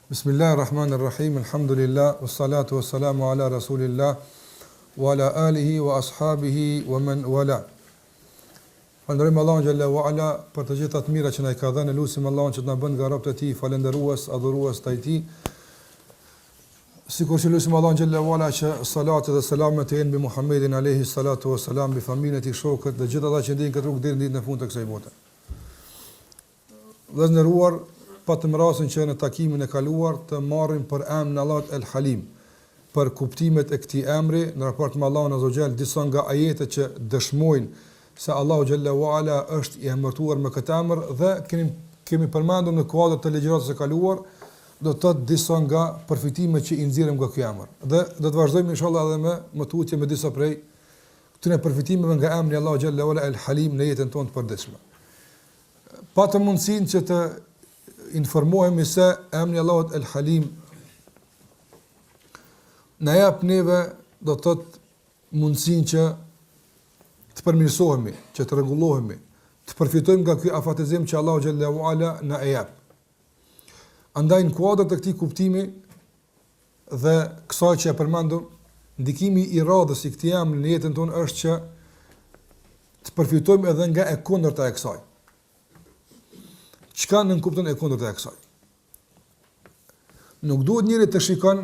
Bismillahirrahmanirrahim, alhamdulillah, wassalatu wassalamu ala rasulillah, wa ala alihi wa ashabihi wa man wala. Falënderojmë Allahun xhalla wa ala për të gjitha të mira që na i ka dhënë, lutim Allahun që të na bën nga robët e tij falëndërues, adhurues të tij. Sikur që lutim Allahun xhalla wa ala që salatë dhe selamet të jenë mbi Muhammedin alayhi salatu wassalam, mbi familjen e tij, shokët dhe gjithë ata që ndjekin këtë rrugë deri në ditën e fundit të kësaj bote. Dhe nderuar, patëm rastin që në takimin e kaluar të marrim për emrin Allahut El Halim, për kuptimet e këtij emri në raport me Allahun Azza wa Jall, disa nga ajetet që dëshmojnë se Allahu Jalla wa Ala është i emërtuar me këtë emër dhe kemi përmendur në kuadër të legjëratës së kaluar, do të thotë disa nga përfitimet që i nxjerrim nga ky emër. Dhe do të vazhdojmë inshallah edhe me tutje me disa prej këtyre përfitimeve nga emri Allahu Jalla wa Ala El Halim në jetën tonë të përditshme. Patëm mundësinë që të informohemi se emri Allahut El Halim na jep neve do të thotë mundësinë që të përmirësohemi, që të rregullohemi, të përfitojmë nga ky afatizim që Allahu xhallahu ala na e jep. Andaj në kuadër të këtij kuptimi dhe kësaj që e përmendëm, ndikimi i radhës i këtij emri në jetën tonë është që të përfitojmë edhe nga e kundërta e kësaj. Çka nën kupton e kundërta e kësaj? Nuk duhet njëri të shikon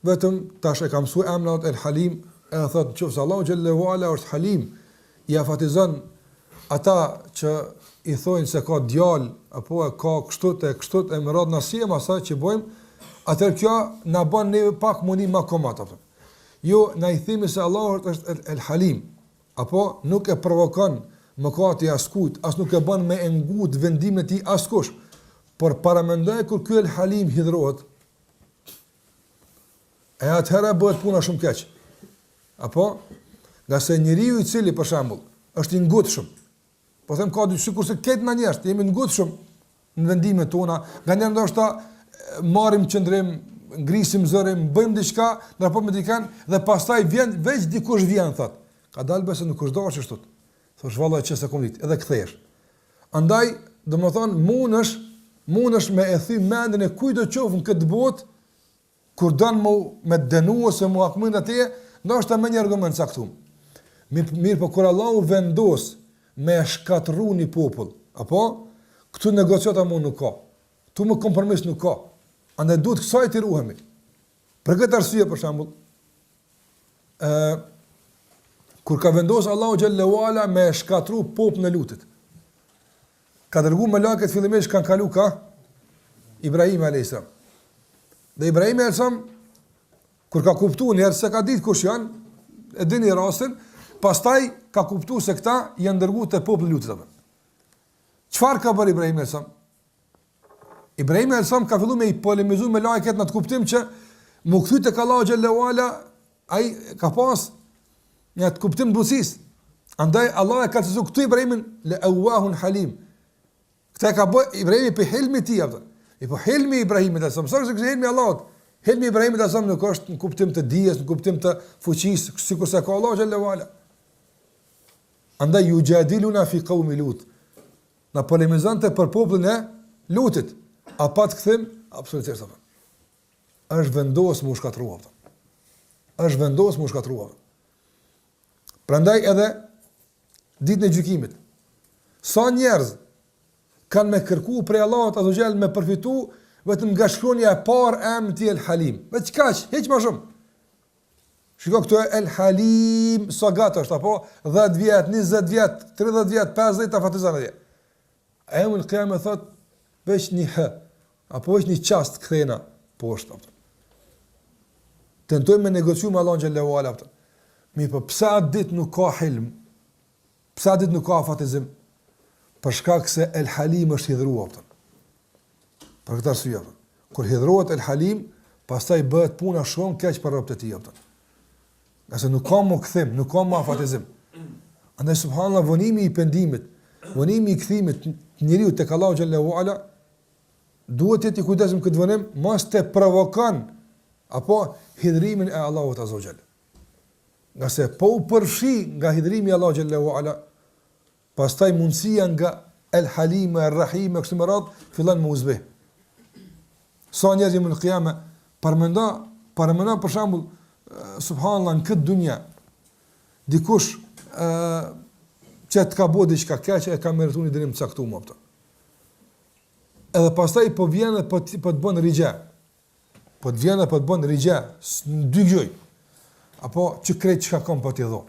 vetëm tash e ka mësuar emrin El Halim, e thotë nëse Allahu xhallahu ala është Halim, i afatizon ata që i thonë se ka djalë apo ka kështu e më radh nasim asaj që bëjmë, atëherë kjo na bën ne pak mundi më komat apo. Jo, na i themi se Allahu është El Halim, apo nuk e provokon mëkati askujt, as nuk e bën me ngut vendimin e tij askush, por paramendoj kur ky El Halim hidhrohet, e atëherë bëhet puna shumë keq. Apo nga se njeriu i cili për shembull është i ngutshëm, po them ka dy sikurse këtë na njerëz, jemi ngutshëm në vendimet tona, nganjëherë ndoshta marrim qendrim, ngrisim zërin, bëjmë diçka në raport me dikën dhe pastaj vjen veç dikush vjen thotë, ka dalë besë nuk është dashur ashtu. Thosh vallai që se komit, edhe kthehesh. Andaj, domethën mundesh me e thy mendin e kujt do qofën këtë botë kur don me dënuar ose mu akmën atje, ndoshta me një argument saktum. Mirë po kur Allahu vendos me shkatërru një popull, apo këtu negociata mund nuk ka. Tu më kompromis nuk ka. Andaj duhet kësaj të ruhemi. Për këtë arsye për shembull, kur ka vendosur Allahu xhallahu ala me shkatërru popullin e Lutit, ka dërguar melekët fillimisht kanë kalu ka Ibrahim alayhis salam. Dhe Ibrahim alayhis salam kur ka kuptuar njerëz se ka ditë kush janë, e dini rastin, pastaj ka kuptuar se këta janë dërguar te populli i Lutit apo. Çfarë ka bërë Ibrahim alayhis salam? Ibrahim alayhis salam ka filluar me i polemizuar me melekët në atë kuptim që mu kthy tek Allahu xhallahu ala, ai ka pas një atë kuptim butësisë. Andaj Allah e ka thënë këtu Ibrahimin le awahun halim. Këta ka bë Ibrahimi për helmi ti apo. E po helmi Ibrahimit asom, sa është helmi Allahut. Helmi Ibrahimit asom nuk është në kuptim të dijes, në kuptim të fuqisë, sikur sa ka Allahu xhallahu ala. Andaj yujadiluna fi qaumi Lut. Na polemizonte për popullin e Lutit. A pa të kthim absolutisht apo. Është vendosur më shkatruar. Është vendosur më shkatruar. Prandaj edhe ditën e gjykimit, sa njerëz kanë me kërku prej Allahut Azza wa Jall me përfitu vetëm nga shkronja e parë e emrit El Halim. Veç kaq, hiç më shumë. Shikoj këtu El Halim sa gatë është apo 10 vjet, 20 vjet, 30 vjet, 50 afatizan atje. Emri El Qiyam thot veç një h, apo veç një çast kthena poshtë. Tentojmë me negociu me Allahun xhallahu ala. Mi po pse atë ditë nuk ka hilm? Pse atë ditë nuk ka afatizim? Për shkak se El Halim është hidhruar. Për këtë arsye, kur hidhrohet El Halim, pastaj bëhet puna shumë keq për robët e tij. Qase nuk ka më kthim, nuk ka më afatizim. Andaj subhanallahu vonimi i pendimit, vonimi i kthimit njeriu tek Allahu xhallahu ala duhet të kujdesëm këtë vonim, mos të provokon apo hidhrimin e Allahut azza wa jall. Nga se po u përfshi nga hidhrimi i Allahu xhallahu ala, pastaj mundësia nga El Halim, El Rahim, kështu me radhë, fillon me uzbeh. Sa njerëz në qiyame përmendo për shembull subhanallahu në këtë dunja dikush që të ka bëu diçka keq e ka merituar një dënim të caktuar apo. Edhe pastaj po vjen dhe po të bën rigje. Po të vjen dhe po të bën rigje në dy gjoj. Apo që krejt çka kam po t'i dhon.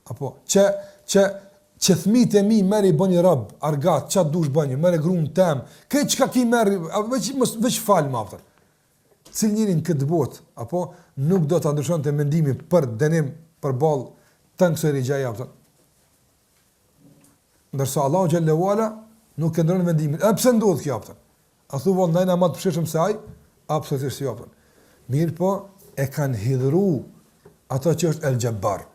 Apo që fëmijët e mi merr i bën një rob, argat, ç'a dush bën, merr gruan tem. Krejt çka ki merr, veç fal më aftë. Cilënin këtë botë, apo nuk do ta ndryshonte mendimin për dënim përballë të kësaj rigjeje apo. Ndërsa Allahu xhallahu ala nuk e ndron mendimin. A pse ndodh kjo apo? A thua ndajna më të përshëshëm se ai? Absolutisht jo apo. Mirë po e kanë hidhuru ato që është El Jabbar.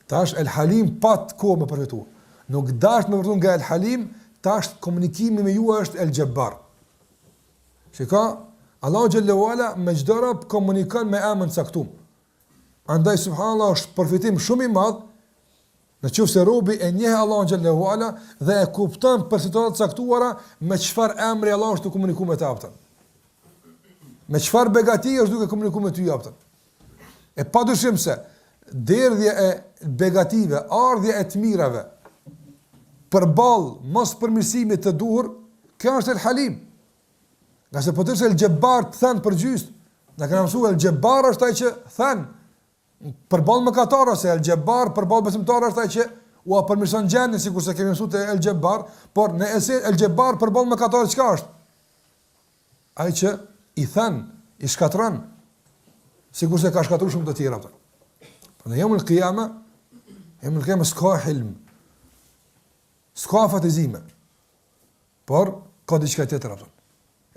Tash El Halim pat kohë më përfitu. Nuk dash më vërtun nga El Halim, tash komunikimi me ju është El Jabbar. Shika, Allahu xhallahu ala me çdo rob komunikon me emën caktuar. Andaj subhanallahu është përfitim shumë i madh në qoftë se robi e njeh Allahun xhallahu ala dhe e kupton për situata të caktuara me çfarë emri Allahu është të komunikuar me ta aftën. Me çfarë begati është duke komunikuar me ty aftën. E padyshim se derdhja e begative, ardhja e të mirave përballë mos përmirësimit të duhur, kjo është El Halim. Nga se po të El Jabbar të thënë për gjysë, na kanë mësuar El Jabbar është ai që thënë përballë mëkatarëve se El Jabbar përballë besimtarëve është ai që u përmirëson gjendjen, sikurse kemi mësuar te El Jabbar, por në esencë El Jabbar përballë mëkatarëve çka është? Ai që i thënë, i shkatron, sikurse ka shkatruar shumë të tjerë ato. Por në yawmul qiyamah s'ka hilm, s'ka fatizime, por ka diçka tjetër ato.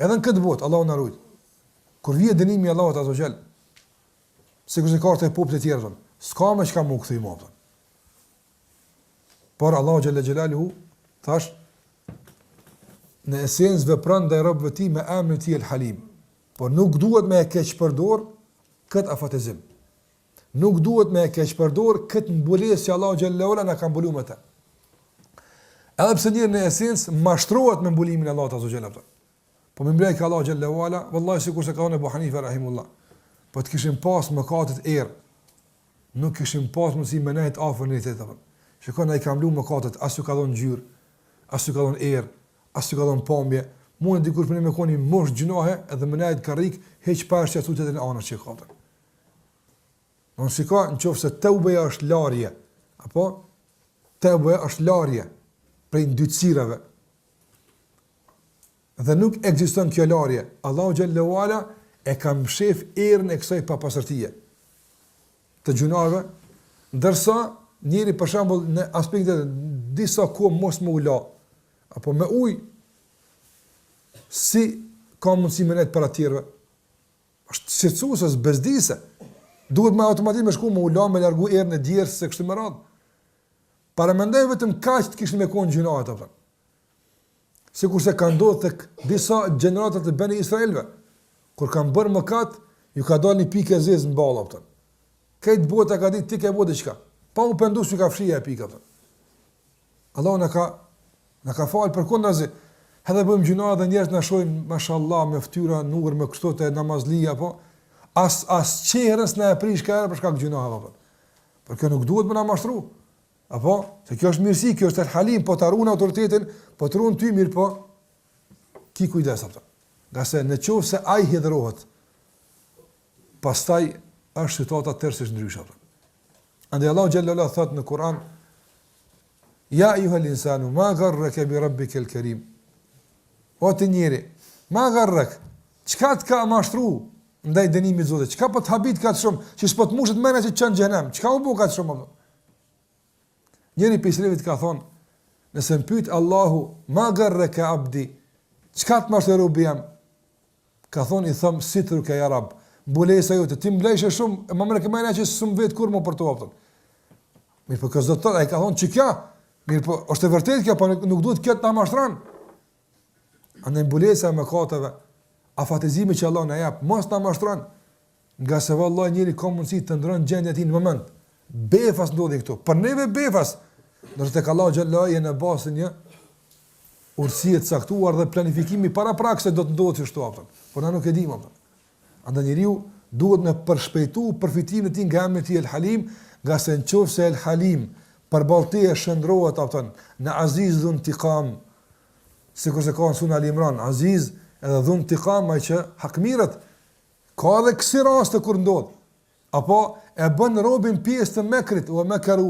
Edhe në këtë botë, Allahu na ruaj. Kur vije dënimi i Allahut azza xal, sikurse ka të popujt e tjerë, s'ka më çka më kthej më. Por Allahu xhalla xhelaluhu thash në esencë vepron ndaj robëve të tij me emrin e tij El Halim. Por nuk duhet me e keq përdor kët afatizim. Nuk duhet me e keq përdor kët mbulesë që Allahu xhalla ula na ka mbuluar me të. Edhe pse njëri në esencë mashtrohet me mbulimin e Allahut azza xal. Po më mbrojë ka Allahu xhalla ula, wallahi sikurse ka thënë Abu Hanifa rahimullah. Po të kishim pas mëkatet nuk kishim pas mundësi me nejt afër në të tjetër. Shikon ai ka mlu mëkatet, as ju ka dhënë ngjyrë, as ju ka dhënë as ju ka dhënë pamje. Mund dikur për ne me koni mosh gjunohe edhe më nejt karrik, hiç pash që thotë në anën që ka. Unë shikoj nëse taubeja është larje, apo taubeja është larje prej ndytësirave. Dhe nuk ekziston kjo larje. Allahu xhallahu ala e ka mshef erën e kësaj papastërtie të gjunave, ndërsa njëri për shembull në aspektet disa kohë mos më ula apo me ujë si ka mundësi me net për atyreve. Është shqetësues, bezdise. Duhet me automatikisht me shku me ula me largu erën e djerës se kështu më radh. Para mendoj vetëm kaq të kishin me kon gjunahet apo. Sikurse ka ndodhur tek disa gjenerata të Beni Israelve, kur kanë bërë mëkat, ju ka dalë një pikë e zezë në ballë apo. Këtë bota ka ditë ti ke bërë diçka. Pa u penduar se ka fshija e pikë apo. Allahu na ka fal përkundazi. Edhe bëjmë gjuna dhe njerëz na shohin mashallah me fytyra nur me kështu të namazlia apo as çerës na e prish ka për shkak gjunave apo. Por kjo nuk duhet më na mashtru. Apo, se kjo është mirësi, kjo është El Halim, po të arun autoritetin, po të arun ty mirë, po ki kujdes apo. Nga se në qovë se aj hidhrohet, pastaj është situata tërësisht ndryshe. Andaj Allahu xhallahu ala thot në Kur'an: Ja ayyuhal insanu ma gharraka bi rabbikal karim. O ti njeri, ma gharrak, çka të ka mashtru ndaj dënimit të Zotit? Çka po të habit ka të shumë, që s'po të mushet mëna që çon xhenem? Çka u bë ka të shumë apo? Njëri pislevit ka thonë, nëse më pyet Allahu, ma gharraka abdi, çka të mashtru robi jam? Ka thonë i them sitruka ya rab. Mbulesa jote, ti mblejshë shumë, më mërë këmajna që së më vetë kur më për të optën. Mirë po kësë do të thotë, a i ka thonë që kja, mirë po është e vërtet kja, po nuk duhet këtë nga mashtran. Andë mbulesa e mëkateve, afatizimi që Allah në japë, mos nga mashtran, nga se vallaj njëri ka mundësi të ndronë gjendje ti në moment. Befas ndodhi këtu, për neve befas, nërështë e ka Allah gjellaj e në basë urësie të caktuar dhe planifikimi paraprak se do të ndodhë çështu apo. Por na nuk e dimë apo. Andaj njeriu duhet me përshpejtu përfitimin e tij nga emri i tij El Halim, nga se nëse El Halim përballë teje shndrohet apo në Aziz dhun Intiqam, sikur se ka në Sura Al Imran, Aziz edhe dhun Intiqam, ai që hakmirët ka edhe kësi raste kur ndodh. Apo e bën robin pjesë të mekrit, wa makar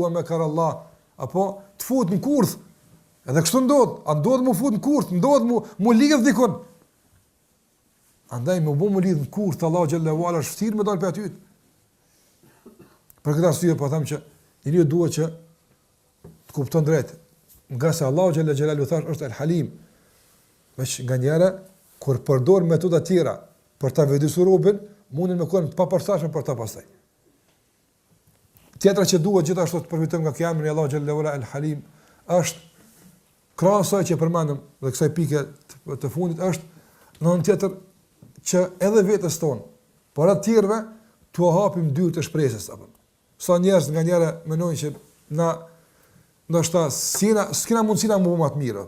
Allah, apo të fut në kurth. Edhe kështu ndodh, a ndodh mu fut në kurth, ndodh mu lidh dikun. Andaj mu lidh në kurth, Allah xhallahu ala është vërtet më dal për aty. Për këtë arsye po them që njeriu duhet që të kupton drejt, nga se Allah xhallahu xhelalu thash është El Halim. Veç nganjëra kur përdor metoda të tjera për ta vëdësuar robën, mundin me qenë pa përshtatshëm për ta pastaj. Tjetra që duhet gjithashtu të përfitojmë nga emri Allah xhallahu ala El Halim është krahasoj që përmendëm dhe kësaj pike të fundit është në një tjetër që edhe vetes tonë, por atë tjerëve t'u hapim dyrë të shpresës apo. Sa njerëz nganjëra mendojnë që na ndoshta s'kena mundësi na më të mirë.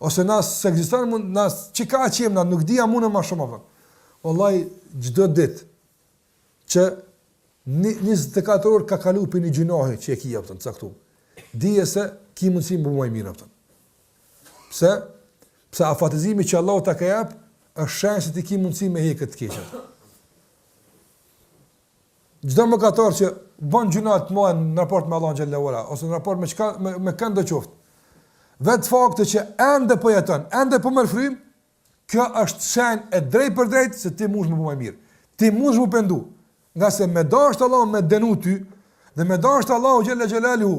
Ose na s'ekziston mund na çka qem na nuk dia mundë më shumë apo. Wallahi çdo ditë që 24 orë ka kalu për një gjunohi që e ki jepëtën, caktu. Dije se ki mundësi më më mirë jepëtën. Pse? Pse afatizimi që Allah ta ka jep, është shenjë se ti ki mundësi me hekët të keqët. Çdo mëkatar që bën gjuna të mëdha në raport me Allahun xhallahu ala, ose në raport me këndo qoftë, vetë fakti që ende po jeton, ende po merr frym, kjo është shenjë e drejtë për drejtë se ti mund të më mirë. Ti mund të më pendu, nga se me dashur Allahu me dënu ty dhe me dashur Allahu xhallahu xhelalu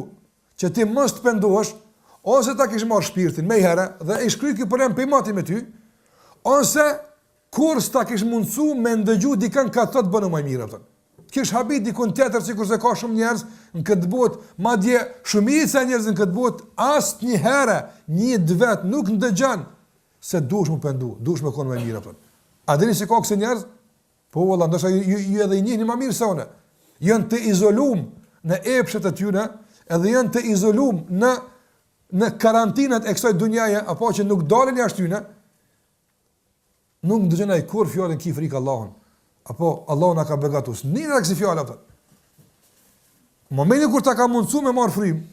që ti mos të pendohesh, ose ta kish marr shpirtin më herë dhe i shkruaj ky problem pe mati me ty, ose kur s'ta kish mundsu me ndëgju dikën ka të bënë më mirë atë. Kish habit dikun tjetër sikurse ka shumë njerëz në këtë botë, madje shumica e njerëzve në këtë botë asnjëherë, një vet nuk ndëgjon se duhesh më pendu, duhesh më kon më mirë atë. A dini se ka këse njerëz? Po valla, ndoshta ju edhe i njihni më mirë se unë. Janë të izoluar në epshet e tyre, edhe janë të izoluar në karantinat e kësaj dunjaje, apo që nuk dalin jashtë tyre. Nuk ndëgjon ai kur fjalën ki frikë Allahun. Apo Allahu na ka begatus. Nira kësi fjalë atë. Momentin kur ta ka mundsuar me marr frym,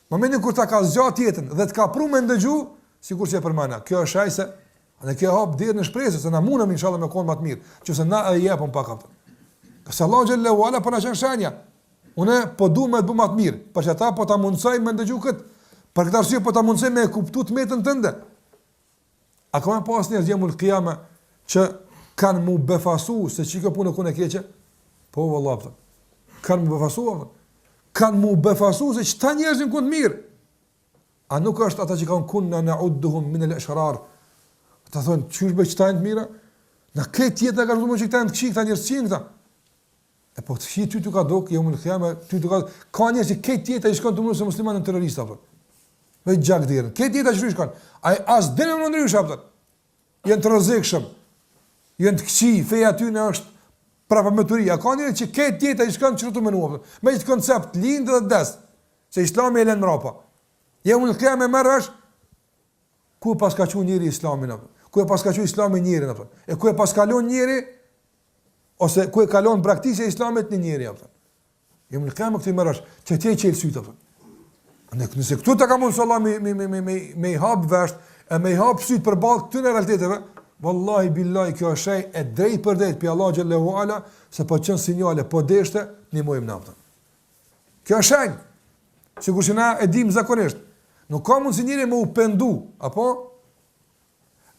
momentin kur ta ka zgjat jetën dhe të ka pru me ndëgju, sikur që e përmana. Kjo është ajse, dhe kjo hap dirë në shpresë se na mundem inshallah me kon më të mirë, qëse na e japon pak atë. Qëse Allahu xhallahu ala po na çon shenja. Unë po duam të bëj më të mirë, por që ata po ta mundsoj me ndëgju kët. Për këtë arsye po ta mundsoj me kuptu të metën tënde. A ka më pas njerëz jemul qiyama që kanë mu befasu se çka punë ku ne keqe? Po vallahi. Kanë mu befasu. Kanë mu befasu se çta njerëzin ku të mirë. A nuk është ata që kanë kunna na'udduhum min al-ashrar. Ata thonë çysh bëj çta të mira? Na këtë jetë ka shumë që këta të këqij këta njerëz këta. E po ti ty ka dok, jo më thëmë, ty ka njerëz që këtë jetë i shkon të mësoj muslimanë terroristë apo. Me gjak dirën. Këtë jetë që shkon. Ai as dënë në ndrysh apo. Janë të rrezikshëm. Janë të këqij, feja aty në është prapamëturia. Ka njerëz që këtë jetë i shkon çrtu menuar. Me një koncept lindë dhe des. Se Islami e lën mbrapa. Jo më thëmë marrësh ku pas ka qenë njëri Islamin apo. Ku e pas ka qenë Islami njërin apo. E ku e pas kalon njëri ose ku e kalon praktikë e Islamit në njëri apo. Jo më thëmë këtë marrësh, që ti e çel syt apo. Nëse këtu ta ka mund sallallahu me hap vesh, me hap syt për ballë këtyre realiteteve, wallahi billahi kjo është shenjë e drejtë për drejtë pi Allah xhallahu ala se po çon sinjale, po deshte në mojëm naftën. Kjo është shenjë. Sigurisht na e dim zakonisht. Nuk ka mundësi njëri me u pendu, apo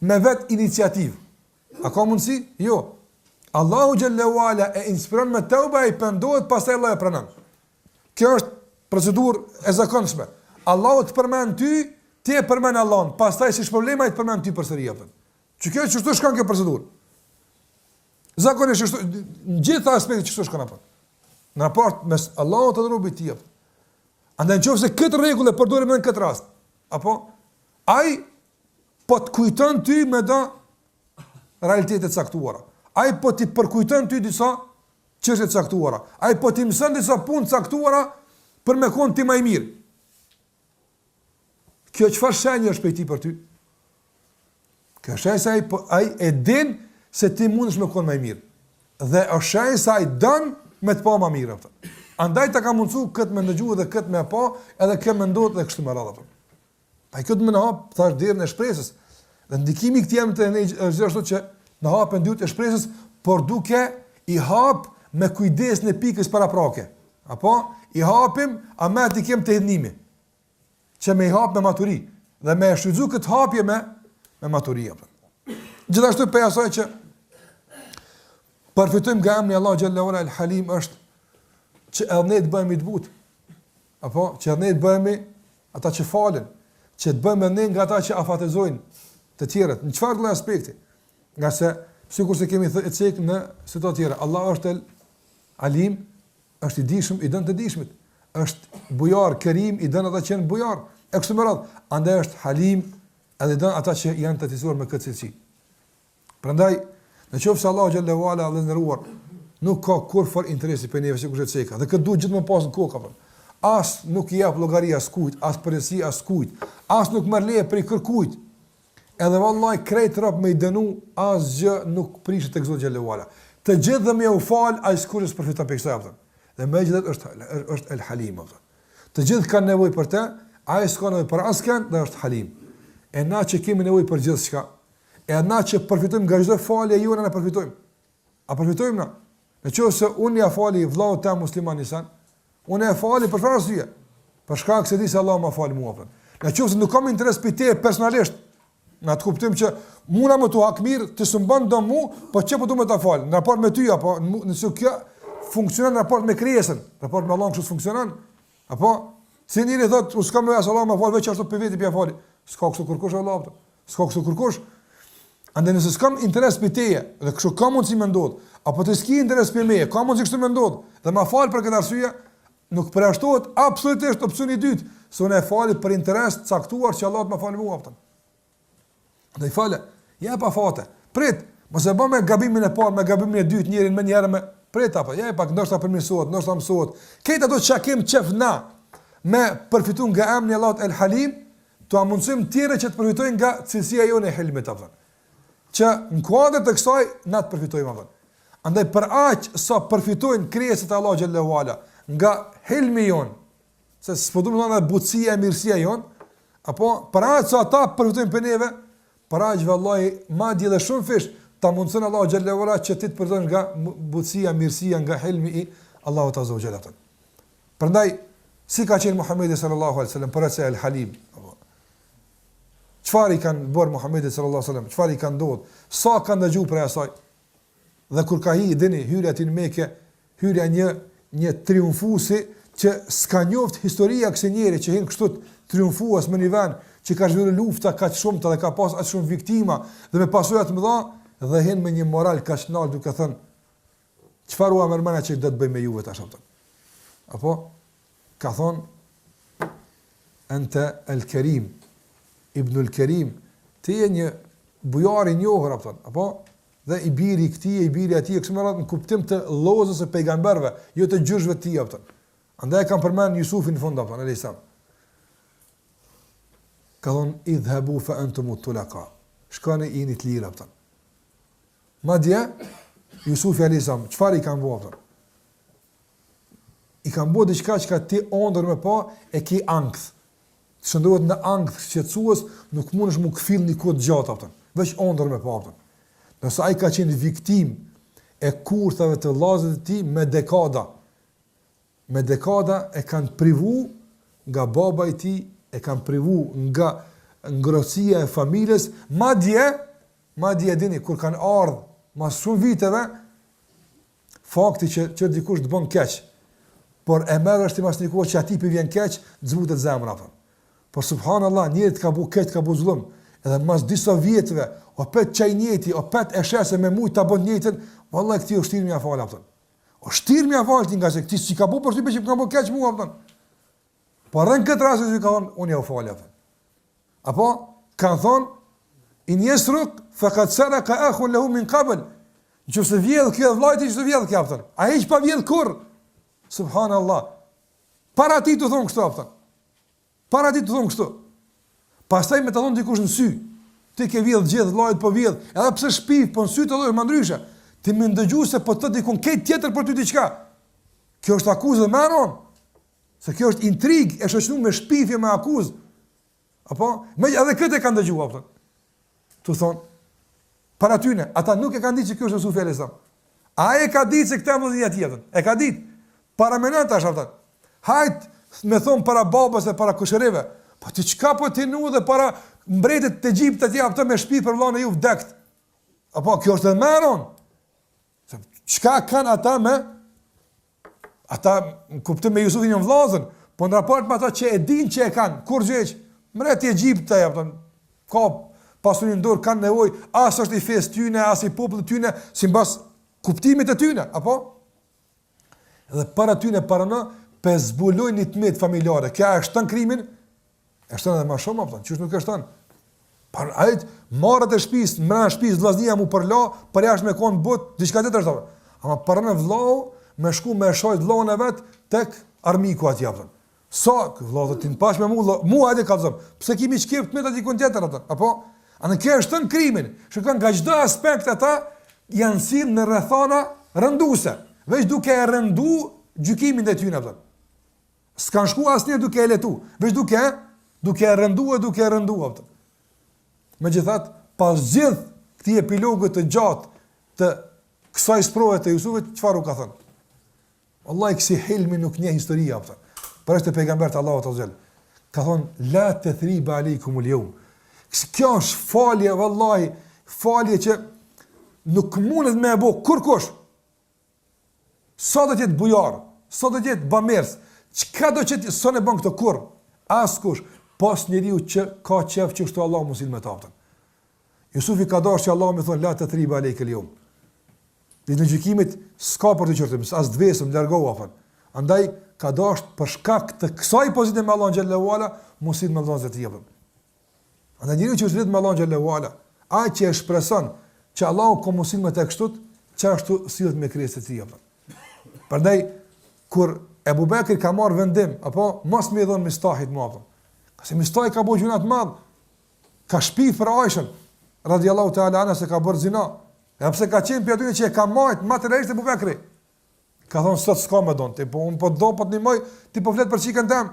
me vet iniciativë. A ka mundësi? Jo. Allahu xhallahu ala e inspiron me tauba i pendohet, pastaj Allah e pranon. Kjo është procedurë e zakonshme. Allahu të përmend ty, ti e përmend Allahun, pastaj si problema i të përmend ty përsëri apo. Që kjo çështë shkon kjo procedurë. Zakonisht është në gjitha aspektet çështë shkon apo. Në raport mes Allahut dhe robit të tij. Andaj nëse këtë rregull e përdorim në këtë rast, apo ai po të kujton ty me do realitete të caktuara. Ai po ti përkujton ty disa çështje të caktuara. Ai po ti mëson disa punë të caktuara për me kon ti më i mirë. Kjo çfarë shenjë është për ti për ty? Kjo është se ai e din se ti mundesh me kon më mirë. Dhe është se ai don me të pa më mirë atë. Andaj ta ka mundsu këtë me ndëgju dhe këtë me pa, edhe kë mendohet dhe kështu me radhë atë. Pa këtë më në hap, thash derën e shpresës. Dhe ndikimi i këtij jam të ne është ashtu që në hapën dytë e shpresës, por duke i hap me kujdes në pikës paraprake. Apo i hapim ama ti kem të hedhnimi. Që me i hap me maturi dhe me shfrytzu këtë hapje me maturi apo. Gjithashtu për asaj që përfitojmë nga emri Allah xhallahu ala al-Halim është që edhe ne të bëhemi të butë. Apo që edhe ne të bëhemi ata që falen, që të bëhemi ne nga ata që afatizojnë të tjerët. Në çfarë lloj aspekti? Nga se sikur se kemi thënë në situatë tjera, Allah është Alim, është i dijshëm, i dën të dijshmit. Është bujar, Kerim, i dën ata që janë bujar. E kështu me radhë. Andaj është Halim, edhe dën ata që janë të cilësuar me këtë cilësi. Prandaj, nëse Allahu xhallahu ala dhe ndëruar nuk ka kurrë interesi për neve sikur të çeka. Dhe këtë duhet gjithmonë pas në kokë apo. As nuk i jap llogaria as kujt, as përgjegjësi as kujt, as nuk merr leje për kërkujt. Edhe vallahi krejt rrop me i dënu, asgjë nuk prishet tek Zoti xhallahu ala. Të gjithë dhe me u fal, ai skurës përfiton për kësaj apo. Dhe megjithatë është El Halim apo. Të gjithë kanë nevojë për të, ai s'ka nevojë për askën, dhe është Halim. E na që kemi nevojë për gjithçka, e na që përfitojmë nga çdo falje jona, ne përfitojmë. A përfitojmë na? Nëse unë ja fali vllaut tam musliman Isan, unë e fali për çfarë arsye? Për shkak se di se Allah më fal mua. Nëse nuk kam interes për te personalisht, na të kuptojmë që muna më tu hak mirë, të s'mban dom mua, po çe po du më ta fal. Në raport me ty apo nëse kjo funksionon në raport me krijesën, raport me Allahun kështu funksionon? Apo si njëri thotë, "U s'kam as Allah më fal veç ashtu për vetë për fali." S'ka kështu kërkosh Allah. S'ka kështu kërkosh. Andaj nëse s'kam interes për teje, dhe kështu ka mundësi më ndodh, apo të s'ki interes për me, ka mundësi kështu më ndodh, dhe ma fal për këtë arsye, nuk përjashtohet absolutisht opsioni i dytë, se unë e fali për interes të caktuar që Allah të më falë mua aftën. Dhe i fale, ja pa fate, prit, mos e bë me gabimin e parë, me gabimin e dytë, njërin me njëherë me prit apo, ja pak ndoshta përmirësohet, ndoshta mësohet. Këto ato që kem çef na me përfituar nga emri Allahut El Halim, to amundsim tjerë që të përfitojnë nga cilësia jone e Helmit aftën. Që në kuadër të kësaj na të përfitojmë aftën. Andaj për aq sa përfitojnë krijesat e Allahut xhallahu ala nga helmi jon, se s'po duam të thonë butësia e mirësia jon, apo për aq sa ata përfitojnë për neve, për aq vallahi madje edhe shumë fish ta mundson Allahu xhallahu ala që ti të përfitojnë nga butësia, mirësia, nga helmi i Allahut azza wa jalla. Prandaj si ka qenë Muhamedi sallallahu alaihi wasallam për atë El Halim. Çfarë i kanë bërë Muhamedi sallallahu alaihi wasallam? Çfarë i kanë ndodhur? Sa kanë dëgjuar për asaj? Dhe kur ka dini hyrja në Mekë, hyrja një triumfuesi që s'ka njoft historia kësaj njeri që hin kështu triumfues në një vend që ka zhvilluar lufta kaq shumë dhe ka pas aq shumë viktima dhe me pasojë të mëdha dhe hin me një moral kaq nalt duke thënë çfarë u amërmana që do të bëj me juve tash atë. Apo ka thonë anta el-Karim Ibn el-Karim, ti je një bujar i njohur apo dhe i biri i këtij, i biri atij, kështu më radh në kuptim të llozës së pejgamberëve, jo të gjyshëve të tij apo. Andaj kanë përmend Jusufin në fund apo në Islam. Ka thonë idhabu fa antum tulaqa. Shkoni jeni të lirë apo. Madje Jusufi alayhis salam, çfarë i kanë bëu apo? I kanë bëu diçka që ti ondër me pa e ki ankth. Shëndrohet në ankth shqetësues, nuk mundesh mu kfill një kohë gjatë apo. Veç ondër me pa apo. Nëse ai ka qenë viktim e kurthave të vllazëve të tij me dekada e kanë privu nga baba i tij, e kanë privu nga ngrohtësia e familjes, madje dini kur kanë ardhur mas shumë viteve fakti që dikush të bën keq, por e merr është mas një kohë që atij vjen keq, zbutet zemra apo. Por subhanallahu, njëri ka bu keq, ka bu zullum, edhe mas disa vjetëve, o pet çaj njëti, o pet e shese me mujt ta bën njëtin, vallahi këtij është shtirë më afal apo. O shtirë më afal ti nga se ti si ka bu për ty që ka bu keq mua apo. Por në këtë rast që ka thonë unë ja u fal apo. Apo kanë thonë in yasruq faqad saraka akhun lahu min qabl. Nëse vjedh kjo vllajti, ç'do vjedh kjo apo. Ai hiç pa vjedh kurr. Subhanallahu. Para ti të thonë kështu apo. Para ti të thonë kështu. Pastaj me të thonë dikush në sy. ti ke vjedh gjithë vllajt po vjedh, edhe pse shpif po në sy të lloj më ndryshe. Ti më ndëgju se po të dikon këtë tjetër për ty diçka. Kjo është akuzë dhe meron. Se kjo është intrigë e shoqëruar me shpifje me akuzë. Apo, me edhe këtë e kanë dëgjuar apo. Tu thon, para tyne, ata nuk e kanë ditë se kjo është Yusufi alayhis salam. Ai e ka ditë se këtë vëllazëria tjetër. E ka ditë. Para menat tash ata. Hajt me thon para babës e para kushërive. Po ti çka po ti nu dhe para mbretit të Egjiptit atje ato me shtëpi për vllahën e ju vdekt. Apo kjo është meron. Se çka kanë ata me ata kuptoj me Yusufin në vllazën, po në raport me ata që e din që e kanë, kur gjëj, mbreti i Egjiptit apo ka pasurinë dorë kanë nevojë, as është i fesë tyne, as i popullit tyne, sipas kuptimit të tyne, apo? Edhe para tyne para në pe zbulojnë një tmet familjare. Kja e shton krimin? E shton edhe më shumë apo? Çush nuk e shton? Par ajt marrët e shtëpisë, mbrana shtëpisë vllaznia mu përla, për jashtë me kon bot diçka tjetër thonë. Ama para në vllau me shku me shojt vllaun e vet tek armiku atje apo? Sa vllau ti pash me mua hajde kallzon. Pse kimi çkep tmet aty kon tjetër apo? Apo? Anë kjo e shton krimin. Shikon nga çdo aspekt ata janë sill në rrethana rënduese, veç duke e rëndu gjykimin e tyre apo. S'kan shku asnjë duke e letu, veç duke e rëndu apo. Megjithatë, pas gjithë këtij epilogu të gjatë të kësaj sprove të Jusufit, çfarë u ka thënë? Wallahi kësi helmi nuk njeh historia apo. Por është pejgamberi Allahu te xhel. Ka thonë la tathriba aleikum al-yawm. Kjo është falje vallahi, falje që nuk mundet me e bo kurkush. Sa do të jetë bujar, sa do të jetë bamerës, çka do të jetë sonë bën këtë kurr? Askush, pas njeriu që ka qef që kështu Allahu mos i më taptën. Yusufi ka dashur që Allahu më thon la tathriba aleikum al-yawm. Në gjykimit s'ka për të qërtim, as dvesëm, largohu afën. Andaj ka dashur për shkak të kësaj pozite me Allahun xhallahu ala, mos i më dhon zot i jepën. Andaj njeriu që është me Allahun xhallahu ala, ai që e shpreson që Allahu ka mosin me të kështut, që ashtu sillet me krijesat e tij. Prandaj kur Ebu Bekri ka marrë vendim, apo mos më i dhon Mistahit mua. Qase Mistahi ka bëu gjuna të madh. Ka shpif për Aishën radhiyallahu ta'ala anha se ka bërë zina. E pse ka qenë për aty që e ka marrë materialisht Ebu Bekri. Ka thonë sot s'ka më don, ti po un po do po të nimoj, ti po flet për çikën tëm.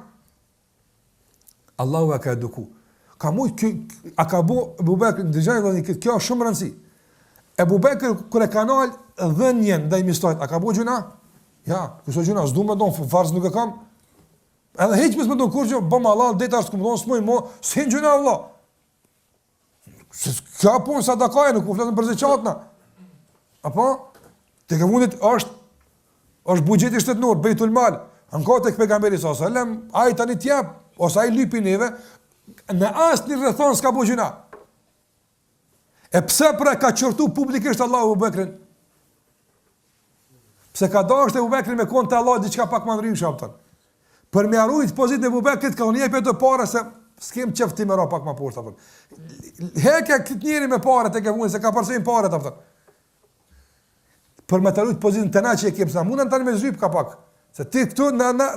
Allahu e ka eduku. Ka mujt a ka bu Ebu Bekri ndëgjoj vëllai kjo është shumë rëndësi. Ebu Bekri kur e ka nal dhënien ndaj Mistahit, a ka bëu gjuna? Ja, kuso gjuna, s'du më don, farz nuk e kam. Edhe hiç mos më don kurrë, bëm Allah, deta është kumdon smoj mo, s'hen gjuna valla. S'ka punë sadakaja, nuk po flasëm për zeqatna. Apo? Te ke mundit është buxheti shtetënor, Beitul Mal. Anko tek pejgamberi sallallahu alajhi wasallam, ai tani t'jap ose ai lypi neve, në asnjë rrethon s'ka bëu gjuna. E pse pra ka qortu publikisht Allahu Abu Bekrin? Pse ka dashur Abu Bekrin me kontë Allah diçka pak më ndryshe apo? Për me arrujt pozitën e Abu Bekrit ka unë jepet të para se s'kem çefti më ra pak më poshtë apo. Heka këtë njeri me parë tek avun se ka përsërin parë apo. Për me të arrujt pozitën tëna që e kem sa mundën tani me zryp ka pak. Se ti këtu na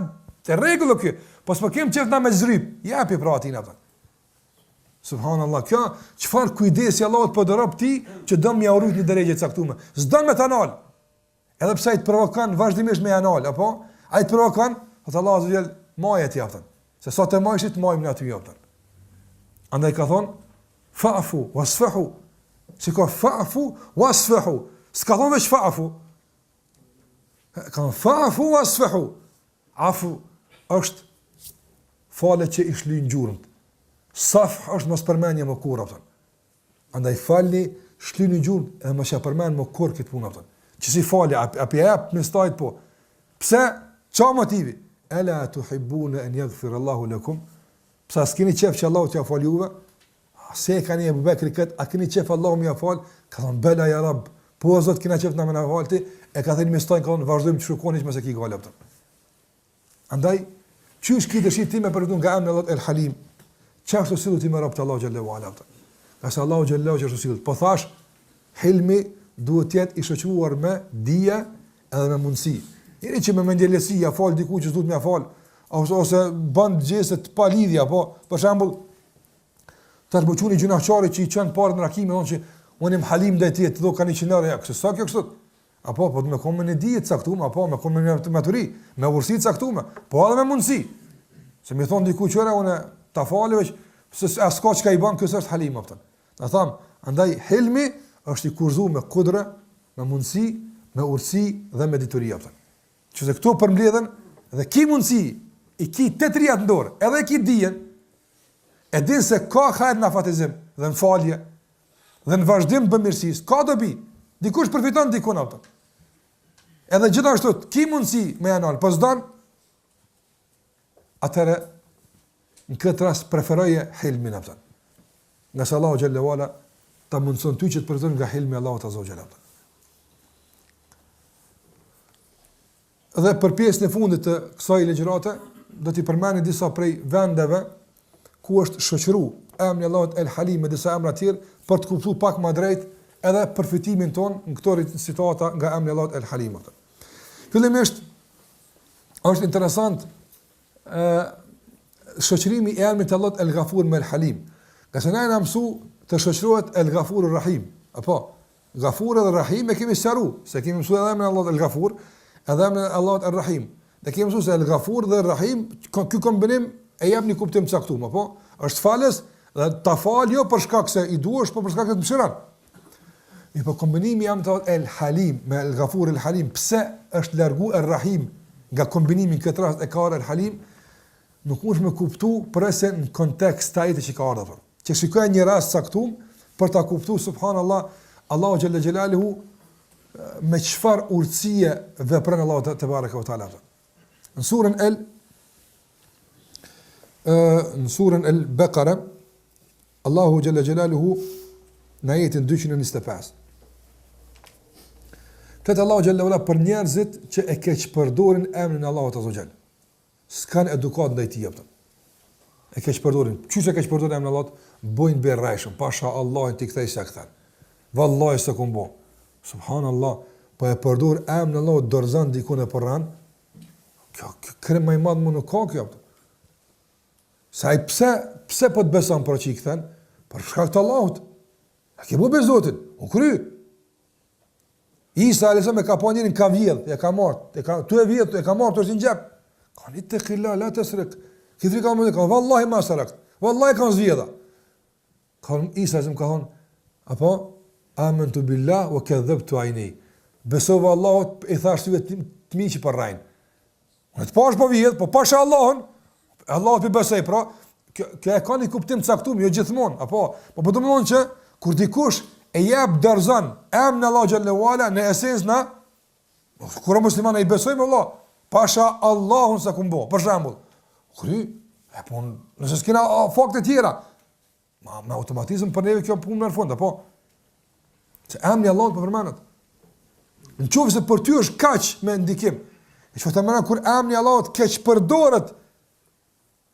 te rregull kjo. Po s'po kem çeft na me zryp. Japi pra atin apo. Subhanallahu, kjo çfarë kujdesi Allahut po dorop ti që do më urrit në drejtë të caktuar. S'do me tanal. Edhe pse ai të provokon vazhdimisht me anal, apo ai të provokon, atë Allahu azza jall maja ti aftën. Se sa të majshit majmë aty aftën. Andaj ka thon fa'fu wasfahu. Siko fa'fu wasfahu. S'ka thon veç fa'fu. Ka thon fa'fu wasfahu. Afu është falë që i shlyn gjurmët. Saf është mos përmendje më kurrë aftën. Andaj falni, shlyni gjurmë edhe mos ja përmend më kurrë këtë punë aftën. Që si fali, api e jep Mistajt po. Pse? Qa motivi? Ela tuhibbuna an yaghfir Allahu lakum? Pse s'keni qef që Allahu t'ja fal juve? Se e kani Ebu Bekri këtë, a keni qef Allahu m'ja fal? Ka thonë, bela ja rab, po o Zot kena qef na me na falti, e ka thënë Mistajt, ka thonë, vazhdojmë të shukoni që mëse ki gale pëtër. Andaj, qysh ki dëshit ti me përdu nga emne Allah El Halim, që është të sillu ti me rab të Allahu Gjallahu Ala pëtër. Këse Allahu Gjallahu që është të sillu. Po thash, hilmi duhet jetë i shoqëruar me dije edhe me mundësi. Njëri që me mendjelesi ja fal diku që s'duhet me ja fal, ose bën gjëse të pa lidhje, apo për shembull Tash po çuni gjunaqari që i çon parë në rakime, thonë që unë jam halim ndaj ti, do kanë 100 euro ja, kështu sa kjo kështu. Apo po të më komë në ditë caktuar, apo më komë në maturi, me urësi caktuar, po edhe me mundësi. Se më thon diku qëra unë ta falë veç se as ka çka i bën ky është halim aftë. Na tham, andaj helmi është i kurzuar me kudra, me mundësi, me urësi dhe me dituri aftë. Që se këto përmbledhen dhe ki mundësi, i ki të trijat në dorë, edhe ki dijen, e din se ka hajr në afatizim dhe në falje, dhe në vazhdim bëmirësis, ka dobi, dikush përfiton dikun aftë. Edhe gjithashtu, ki mundësi me janal, po s'dan, atëre në këtë rast preferoje hilmin aftë. Nga se Allahu Gjelle Wala ta mundëson ty që të përfiton nga hilmi Allahu të Azza Gjelle. Dhe për pjesën e fundit të kësaj legjërate, do t'i përmeni disa prej vendeve ku është shoqëru emri Allahut El Halim me disa emra tjerë për të kuptuar pak më drejt edhe përfitimin ton në këto situata nga emri Allahut El Halim. Fillimisht është interesant shoqërimi i emrit Allahut El Ghafur me El Halim. Ka se na mësu të shoqërohet El Ghafur El Rahim. Apo Ghafur dhe Rahim e kemi sqaruar, se kemi mësuar edhe emrin Allahut El Ghafur, edhe emrin Allahut El Rahim. Dhe kemi mësuar se El Ghafur dhe Rahim, ky kombinim e jep një kuptim të caktuar, apo është falës dhe ta fal jo për shkak se i duhesh, por për shkak se të mëshiron. Mi po kombinimi jam të El Halim me El Ghafur El Halim, pse është largu El Rahim nga kombinimi në këtë rast e ka El Halim, nuk mund të më kuptu përse në kontekst të ajit që ka ardhur. Që shikoj një rast caktuar për ta kuptuar subhanallahu Allahu Xhalla Xhelaluhu me çfarë urtësie vepron Allahu te baraka ve taala. Në surën El-Baqara, Allahu Gjalla Gjelaluhu në ajetin 225. Fletë Allahu Gjalla Ula për njerëzit që e keqpërdorin emrin Allahu të Zogjel. S'kan edukat ndaj tij ato. E keqpërdorin. Qysh e keqpërdorin emrin Allahut? Bojnë berrajshëm, pasha Allahin t'i kthej se kthen. Vallahi se kum bo. Subhanallah, po e përdor emrin Allahut dorëzon diku në Kur'an. Kjo krim më i madh më nuk ka kjo. Sa i pse po të beson për çik thën? Për shkak të Allahut. A ke bëu Zotin? U kry. Isa alayhis salam e ka pa njërin ka vjedh, e ka marrë, tu e vjedh, e ka marrë të në xhep. Ka një të khilla, la të srek. Këtëri ka më ka, vallahi ma srek. Vallahi ka zvjedha. Ka Isa alayhis ka thon, apo amantu billah wa kadhabtu ayni. Besova Allahut, i thash ty të mi që për rajnë. Unë të pash po vjedh, po pasha Allahun, Allahu për besoj, pra, kjo e ka një kuptim caktuar, jo gjithmonë, apo, po do të thonë që kur dikush e jep dorëzon emrin Allahu xhallahu ala në esencë na kur musliman ai besojmë Allah, pasha Allahun sa kumbo. Për shembull, kry, e po nëse s'kena fakte tjera, me automatizëm për neve kjo punë në fund, apo se emri Allahut po përmendet. Nëse për ty është kaq me ndikim, e çfarë të mëna kur emri Allahut keq përdoret,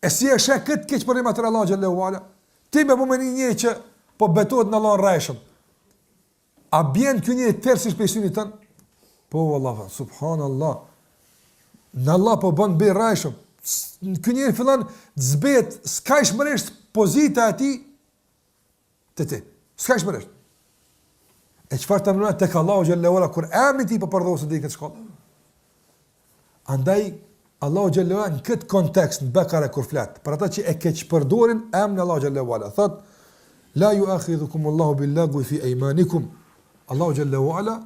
e si e sheh këtë keq përdorim atë Allahu xhallahu ala, ti me bëmë një që po betohet në Allahun rreshëm. A bjen kjo një tërësish për synit tënë? Po, Allah, subhanallah. Në Allah po bën bëj rajshëm. Kjo një fillan të zbet, s'ka ishmëresht pozita ati të ti. S'ka ishmëresht. E qëfar të mënua tek Allahu xhallahu ala, kur emri ti po përdosë dhe i këtë shkollë. Andaj, Allahu xhallahu ala në këtë kontekst, në Bekare kur fletë, për ata që e keq përdorin emrin Allahu xhallahu ala, thot, la ju akhidhukum Allahu billagu fi ejmanikum, Allahu xhallahu ala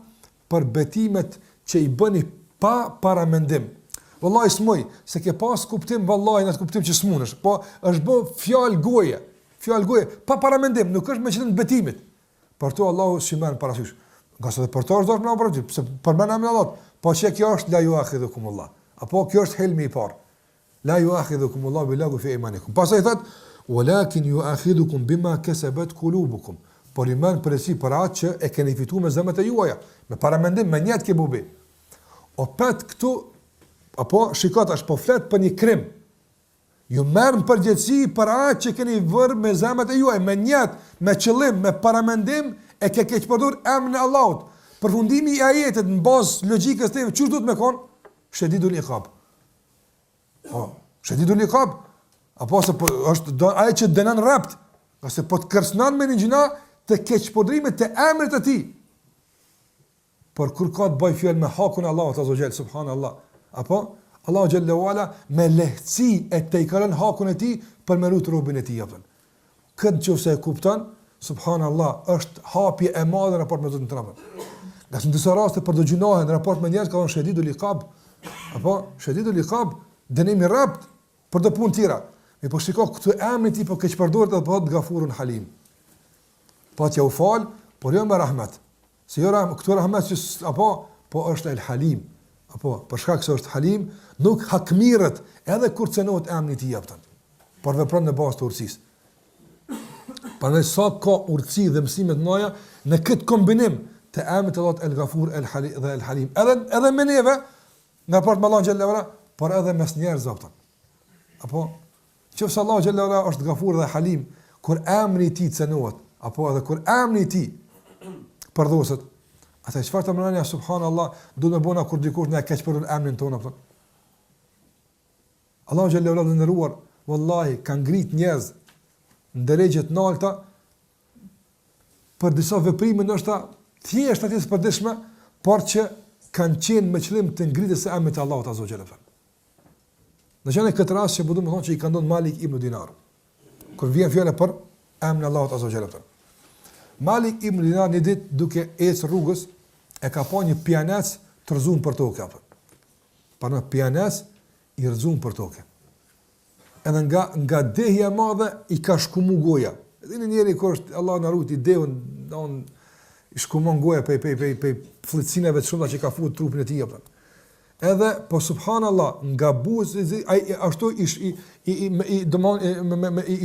për betimet që i bëni pa paramendim. Wallahi smoj, se ke pas kuptim vallahi në atë kuptim që smunesh, po është bë fjalë goje, pa paramendim, nuk është me qëllim të betimit. Për to Allahu shimen parasysh. Gjasë për to është më parasysh, se për mëna me Allah, po që kjo është la ju akhidhukum Allah. Apo kjo është helmi i parë. La ju akhidhukum Allahu billagu fi ejmanikum. Pastaj thot, walakin yu'akhidukum bima kasabat qulubukum. Por i mën përsi për atë që e keni fituar me zemrat e juaja, me paramendim, me njët ke bubi. O pet këtu, apo shikot është po flet për një krim, ju merë në përgjithësi për atë që keni vërë me zemrat e juaj, me njët, me qëllim, me paramendim, e ke keq përdur emrin e Allahut. Përfundimi i ajetit në bazë logjikës tëve, çu duhet me kon? Shedidul iqab. Po, shedidul iqab. Apo se po është ajo që dënon rapt. Qase po të kërcënon me një gjuna të keqpodrimit të emrit të tij. Por kur ka të bëj fjalë me hakun e Allahut azza xal subhanallahu, apo Allahu xhallahu ala me lehtësi e te i kalon hakun e tij për me lut robën e tij apo. Këtë çose e kupton, subhanallahu, është hapje e madhe në raport me Zotin tonë. Në disa raste për do gjunohen në raport me njerëz ka thonë shedidul iqab, apo shedidul iqab, dënimi rapt për të punë tjera. Mi po shiko këtu emri ti po keq përdoret edhe po Gafurun Halim. Po t'ja u fal, por jo me rahmet. Se jo këtu rahmet që apo po është El Halim. Apo për shkak se është Halim, nuk hakmirët edhe kur cenohet emri i tij jepton. Por vepron në bazë të urtësisë. Për sa ka urtësi dhe mësime të mëdha në këtë kombinim të emrit të Allahut El Gafur, El Halim dhe El Halim. Edhe me neve nga part me Allahun xhallahu ala, por edhe mes njerëzve apo. Apo qofse Allahu xhallahu ala është Gafur dhe Halim, kur emri i tij cenohet, apo edhe kur emri i tij përdoset, atë çfarë të mëndonia subhanallahu, do të bëna kur dikush na keq për emrin tonë apo. Allahu xhallahu ala ndëruar, wallahi ka ngrit njerëz në drejtë të larta për disa veprime ndoshta thjesht atë të përditshme, por që kanë qenë me qëllim të ngritjes së emrit të Allahut azza wa jalla. Në çënë këtë rast që do të thonë që i ka ndonë Malik ibn Dinar. Kur vjen fjala për emrin e Allahut azza wa jalla. Malik ibn Dinar një ditë duke ecë rrugës e ka pa një pianec të rrëzuar për tokë apo. Pa një pianec i rrëzuar për tokë. Edhe nga dehja e madhe i ka shkumu goja. Edhe njëri kur është Allah na ruti deun, don i shkumon goja pe fllëcinave të shumta që ka futur trupin e tij apo. Edhe po subhanallahu nga buzi ai ashtu i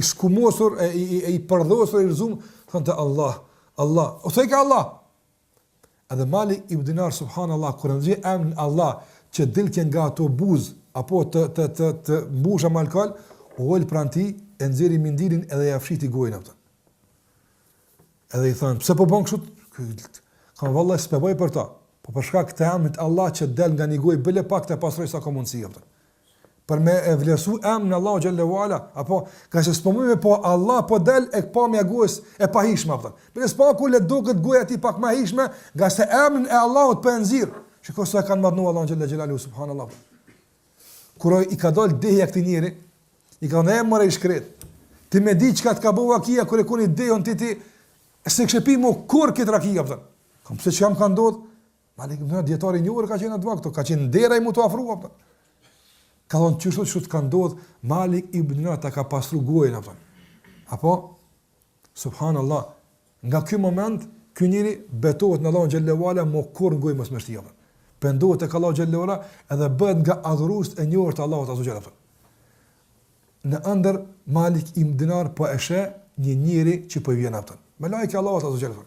shkumosur i përdhosur i rrezum thonte Allah o thej ka Allah. Edhe Malik ibn Dinar subhanallahu kur nxjerr emrin Allah që dilke nga ato buz apo të mbusha me alkol, ul pranë tij e nxjerri mindilin edhe ja fshiti gojën atë. Edhe i thon, pse po bën kështu? Ka vallahi s'peboj për ta. Po për shkak të emrit Allah që del nga një gojë bile pak të pastroj sa ka mundësi atë. Për me e vlerësu emrin Allahu xhallahu ala, apo ka se spomojmë po Allah po del e pamja gojës e pahishme atë. Për spaku le duket goja ti pak më hishme, nga se emrin e Allahut po e nxirr. Shikoj sa kanë madhnu Allahu xhallahu subhanallahu. Kur i ka dal dehja këtij njeri, i ka thënë morë i shkret. Ti më di çka të ka bëu akia kur e koni dejon ti se kshepimo kur kët rakia apo. Kam pse çam ka ndodh? Malik ibn dietari një orë ka qenë atë vakt, ka qenë dera i mu të afrua apo. Ka thonë çu ka ndodh, Malik ibn ta ka pastru gojën apo. Apo subhanallahu, nga ky moment ky njeri betohet në Allahun xhallahu ala mo kur gojë mos më shtia. Pendohet tek Allahu xhallahu ala edhe bëhet nga adhurues e njohur të Allahut azza xhallahu. Në ëndër Malik ibn Dinar po e sheh një njeri që po vjen atë. Me lajke Allahut azza xhallahu.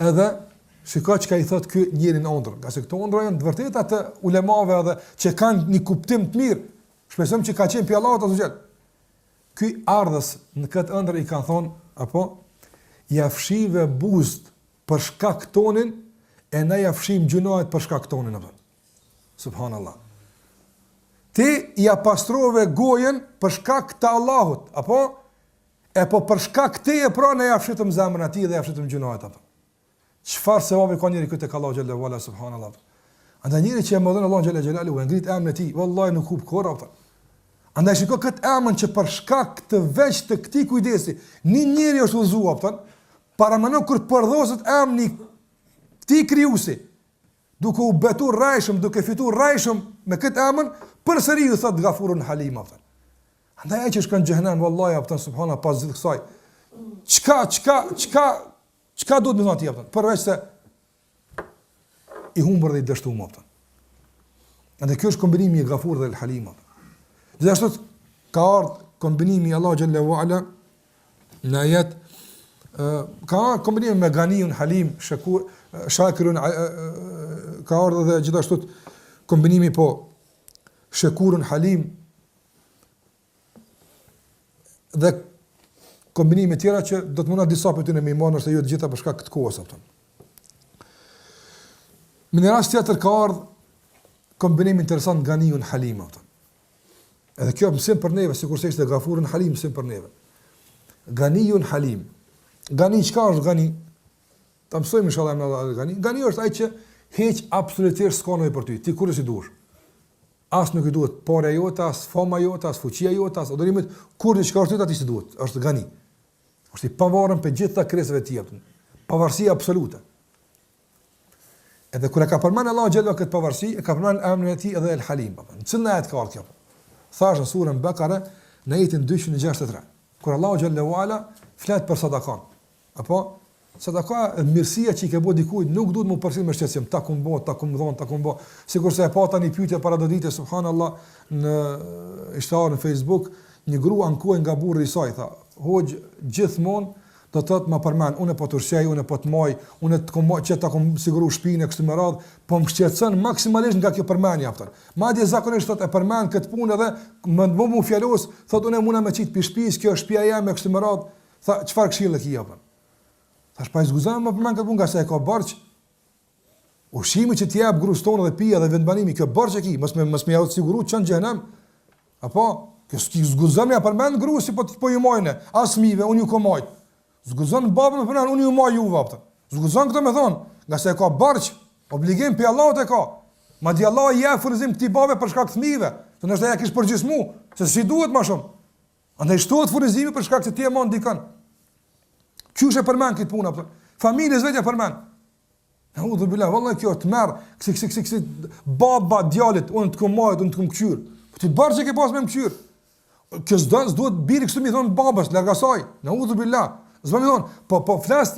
Edhe shikoj çka i thot ky njeri në ëndër, nga se këto ëndra janë të vërtetë atë ulemave edhe që kanë një kuptim të mirë. Shpresojmë që ka qenë pi Allahut azza xhallahu. Ky ardhës në këtë ëndër i ka thonë apo ja fshive buzët për shkak tonin e na ja fshim gjunohet për shkak tonin apo. Subhanallahu. Ti ja pastrove gojen për shkak të Allahut, apo e po për shkak te e pra ne ja fshitëm zemrën atij dhe ja fshitëm gjunohet apo. Çfarë se vapi ka njëri këtë tek Allahu xhallahu ala subhanallahu. Andaj njëri që e mëdhon Allahu xhallahu xhelalu e ngrit emrin e tij, wallahi nuk hub kurrë apo. Andaj shiko këtë emën që për shkak të veç të këtij kujdesi, një njeri është udhëzuar apo, para më kur përdhoset emri ti krijuesi, duke u betur rrajshëm, duke fituar rrajshëm me këtë emër, përsëri u thot Gafurun Halim apo. Andaj ai që shkon në xhenem wallahi apo subhanallahu pas gjithë kësaj. Çka do të më thonë ti apo? Përveç se i humbur dhe i dështuar apo. Andaj kjo është kombinimi i Gafur dhe el Halim apo. Gjithashtu ka ardhur kombinimi i Allahu xhallahu ala në ajet ka kombinimi me Ganiun Halim, Shakur, Shakirun ka ardhur dhe gjithashtu kombinimi po Shakurun Halim dhe kombinime tjera që do të mundna disa për ty në me iman është e jo të gjitha për shkak këtë kohës apo. Në një rast tjetër ka ardhur kombinim interesant Ganiun Halim apo. Edhe kjo mësim për neve, sikurse ishte Gafurun Halim mësim për neve. Ganiyun Halim. Gani çka është gani? Ta mësojmë inshallah me Allah gani. Gani është ai që heq absolutisht s'ka nevojë për ty. Ti kurrë si duhesh. As nuk i duhet pora jote, as fama jote, as fuqia jote, as odorimit, kurrë çka është aty si duhet. Është gani. Është i pavarur për gjitha krijesave të tjera. Pavarësi absolute. Edhe kur e ka përmend Allahu xhallahu këtë pavarësi, e ka përmend emrin e tij edhe El Halim. Në cilën ajet ka kjo? Thash në surën Bekare, në ajetin 263. Kur Allahu xhallahu ala flet për sadakan. Apo sadaka mirësia që i ke bëu dikujt nuk duhet më përfshin me shqetësim, ta kumbo, ta kumdhon, ta kumbo. Sikurse e pa tani pyetje para do ditë subhanallahu në ishtar në Facebook, një grua ankuaj nga burri i saj, tha, "Hoj gjithmonë do të thotë më përmend, unë po turshej, unë po të moj, unë të komo që ta kom siguru shtëpinë këtu më radh, po më shqetëson maksimalisht nga kjo përmendje aftë. Madje zakonisht thotë e përmend këtë punë edhe më fjalos, thotë unë mund me çit pi shtëpis, kjo është shtëpia jam këtu më radh, tha çfarë këshillë ke japën? Thash pa zguzam më përmend këtë punë nga sa e ka borx. Ushimi që t'i jap gruas tonë dhe pija dhe vendbanimi, kjo borx e ki, mos më jau siguru çan xhenam. Apo kjo zguzam ja përmend gruasi po ju mojnë, as fëmijëve unë ju komoj. Zguzon babën për unë ju maj juve aftë. Zguzon këtë me thonë, nga se e ka barq, obligim për Allahut e ka. Madje Allah i jep furnizim këtij babe për shkak të fëmijëve. Se nëse ai kish përgjysmu, se si duhet më shumë. Andaj shtohet furnizimi për shkak se ti e mund dikon. Qysh e përmend këtë punë aftë? Familjes vetë e përmend. Allahu billah, vallahi kjo të merr, kësi baba djalit, unë të komoj, unë të kom kqyr. Po ti barq e ke pas me mqyr. Kjo s'duhet biri kështu mi thon babas, larg asaj. Allahu billah. Zëmë thonë, po flas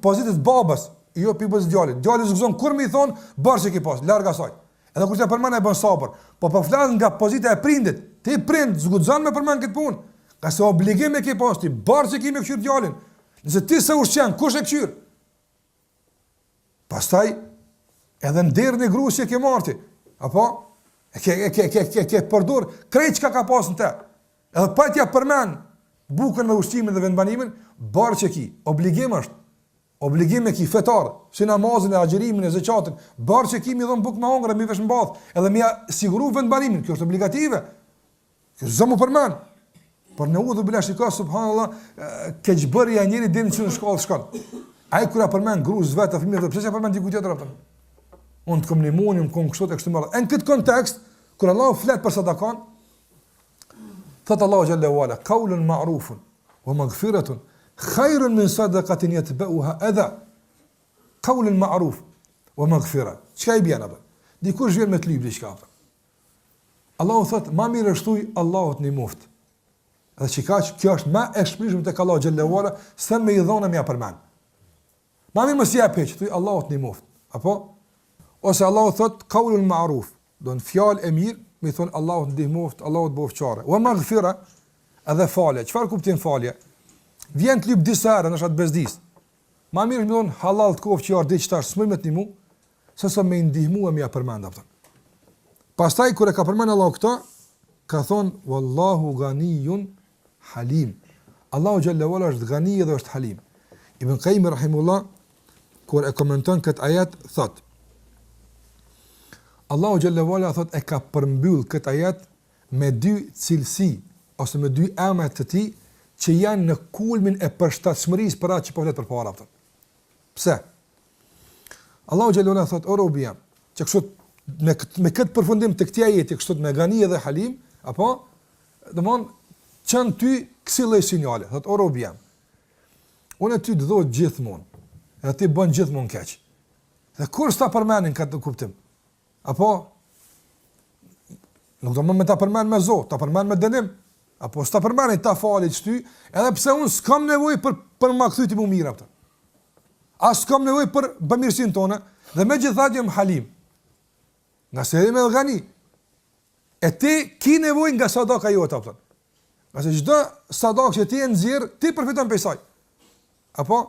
pozitiv babas, jo pi pozitiv djalit. Djali zgjon kur më i thon, barçë ki pas, larg asaj. Edhe kur të përmend e bën sabër. Po flas nga pozita e prindit. Ti prind zgjon me përmend këtë punë. Ka se obligim e ke pas ti, barçë ki me kqyr djalin. Nëse ti se ushqen, kush e kqyr? Pastaj edhe ndërni gruashi ke marti. Apo ke përdor krejt çka ka pas në te. Edhe pa t'ia përmend bukën dhe ushqimin dhe vendbanimin, barçë ki, obligim është. Obligim e ki fetar, si namazin e agjerimin e zakatin, barçë ki mi dhon bukë me hongër, mi vesh mbath, edhe mi siguru vendbanimin, kjo është obligative. Kjo zëmu përmend. Por në udhë bila shika subhanallahu, keqbërja njëri dini që në shkallë shkon. Ai kur përmend gruas vetë fëmijët, pse ja përmend diku tjetër atë? Unë të komunimunim, kom kështu të kështu më radhë. Në këtë kontekst, kur Allahu flet për sadakan, thot Allahu xhallahu ala, qaulun ma'rufun wa maghfiratun khairun min sadaqatin yatba'uha adha. Qaulun ma'ruf wa maghfira. Çka i bën atë? Dikush vjen me të lyp diçka. Allahu thot, "Ma mirë shtuj Allahut në muft." Dhe çikaç, kjo është më e shpirshme tek Allahu xhallahu ala, se me i dhonë më ja përmend. Ma mirë mos ia peq, thuj Allahut në muft. Apo ose Allahu thot, "Qaulun ma'ruf", don fjalë e mirë, mi thon Allahu ndihmoft, Allahu të bëft çare. Wa maghfira, edhe falje. Çfarë kupton falje? Vjen të lyp disa herë në shat bezdis. Ma mirë mi thon halal të kof që ardhi çtash smoj me timu, se sa më ndihmuam ja përmend atë. Pastaj kur e ka përmend Allahu këtë, ka thon wallahu ghaniyun halim. Allahu xhallahu ala është ghani dhe është halim. Ibn Qayyim rahimullah kur e komenton këtë ajet thot Allahu xhallahu ala thot e ka përmbyll këtë ajet me dy cilësi ose me dy emra të tij që janë në kulmin e përshtatshmërisë për atë që po flet përpara atë. Pse? Allahu xhallahu ala thot o robi jam, që kështu me këtë përfundim të këtij ajeti, kështu me gani dhe halim, apo domthon çan ty kësillë sinjale, thot o robi jam. Unë ty të dhoh gjithmonë, edhe ti bën gjithmonë keq. Dhe kur s'ta përmendin këtë kuptim? Apo nuk do më ta përmend me zot, ta përmend me dënim. Apo s'ta përmendin ta falit shty, edhe pse unë s'kam nevojë për më kthyt më mirë atë. As s'kam nevojë për bamirësinë tonë, dhe megjithatë jam halim. Nga se me ghani. E ti ki nevojë nga sadaka jote atë. Nga se çdo sadakë që ti e nxjerr, ti përfiton prej saj. Apo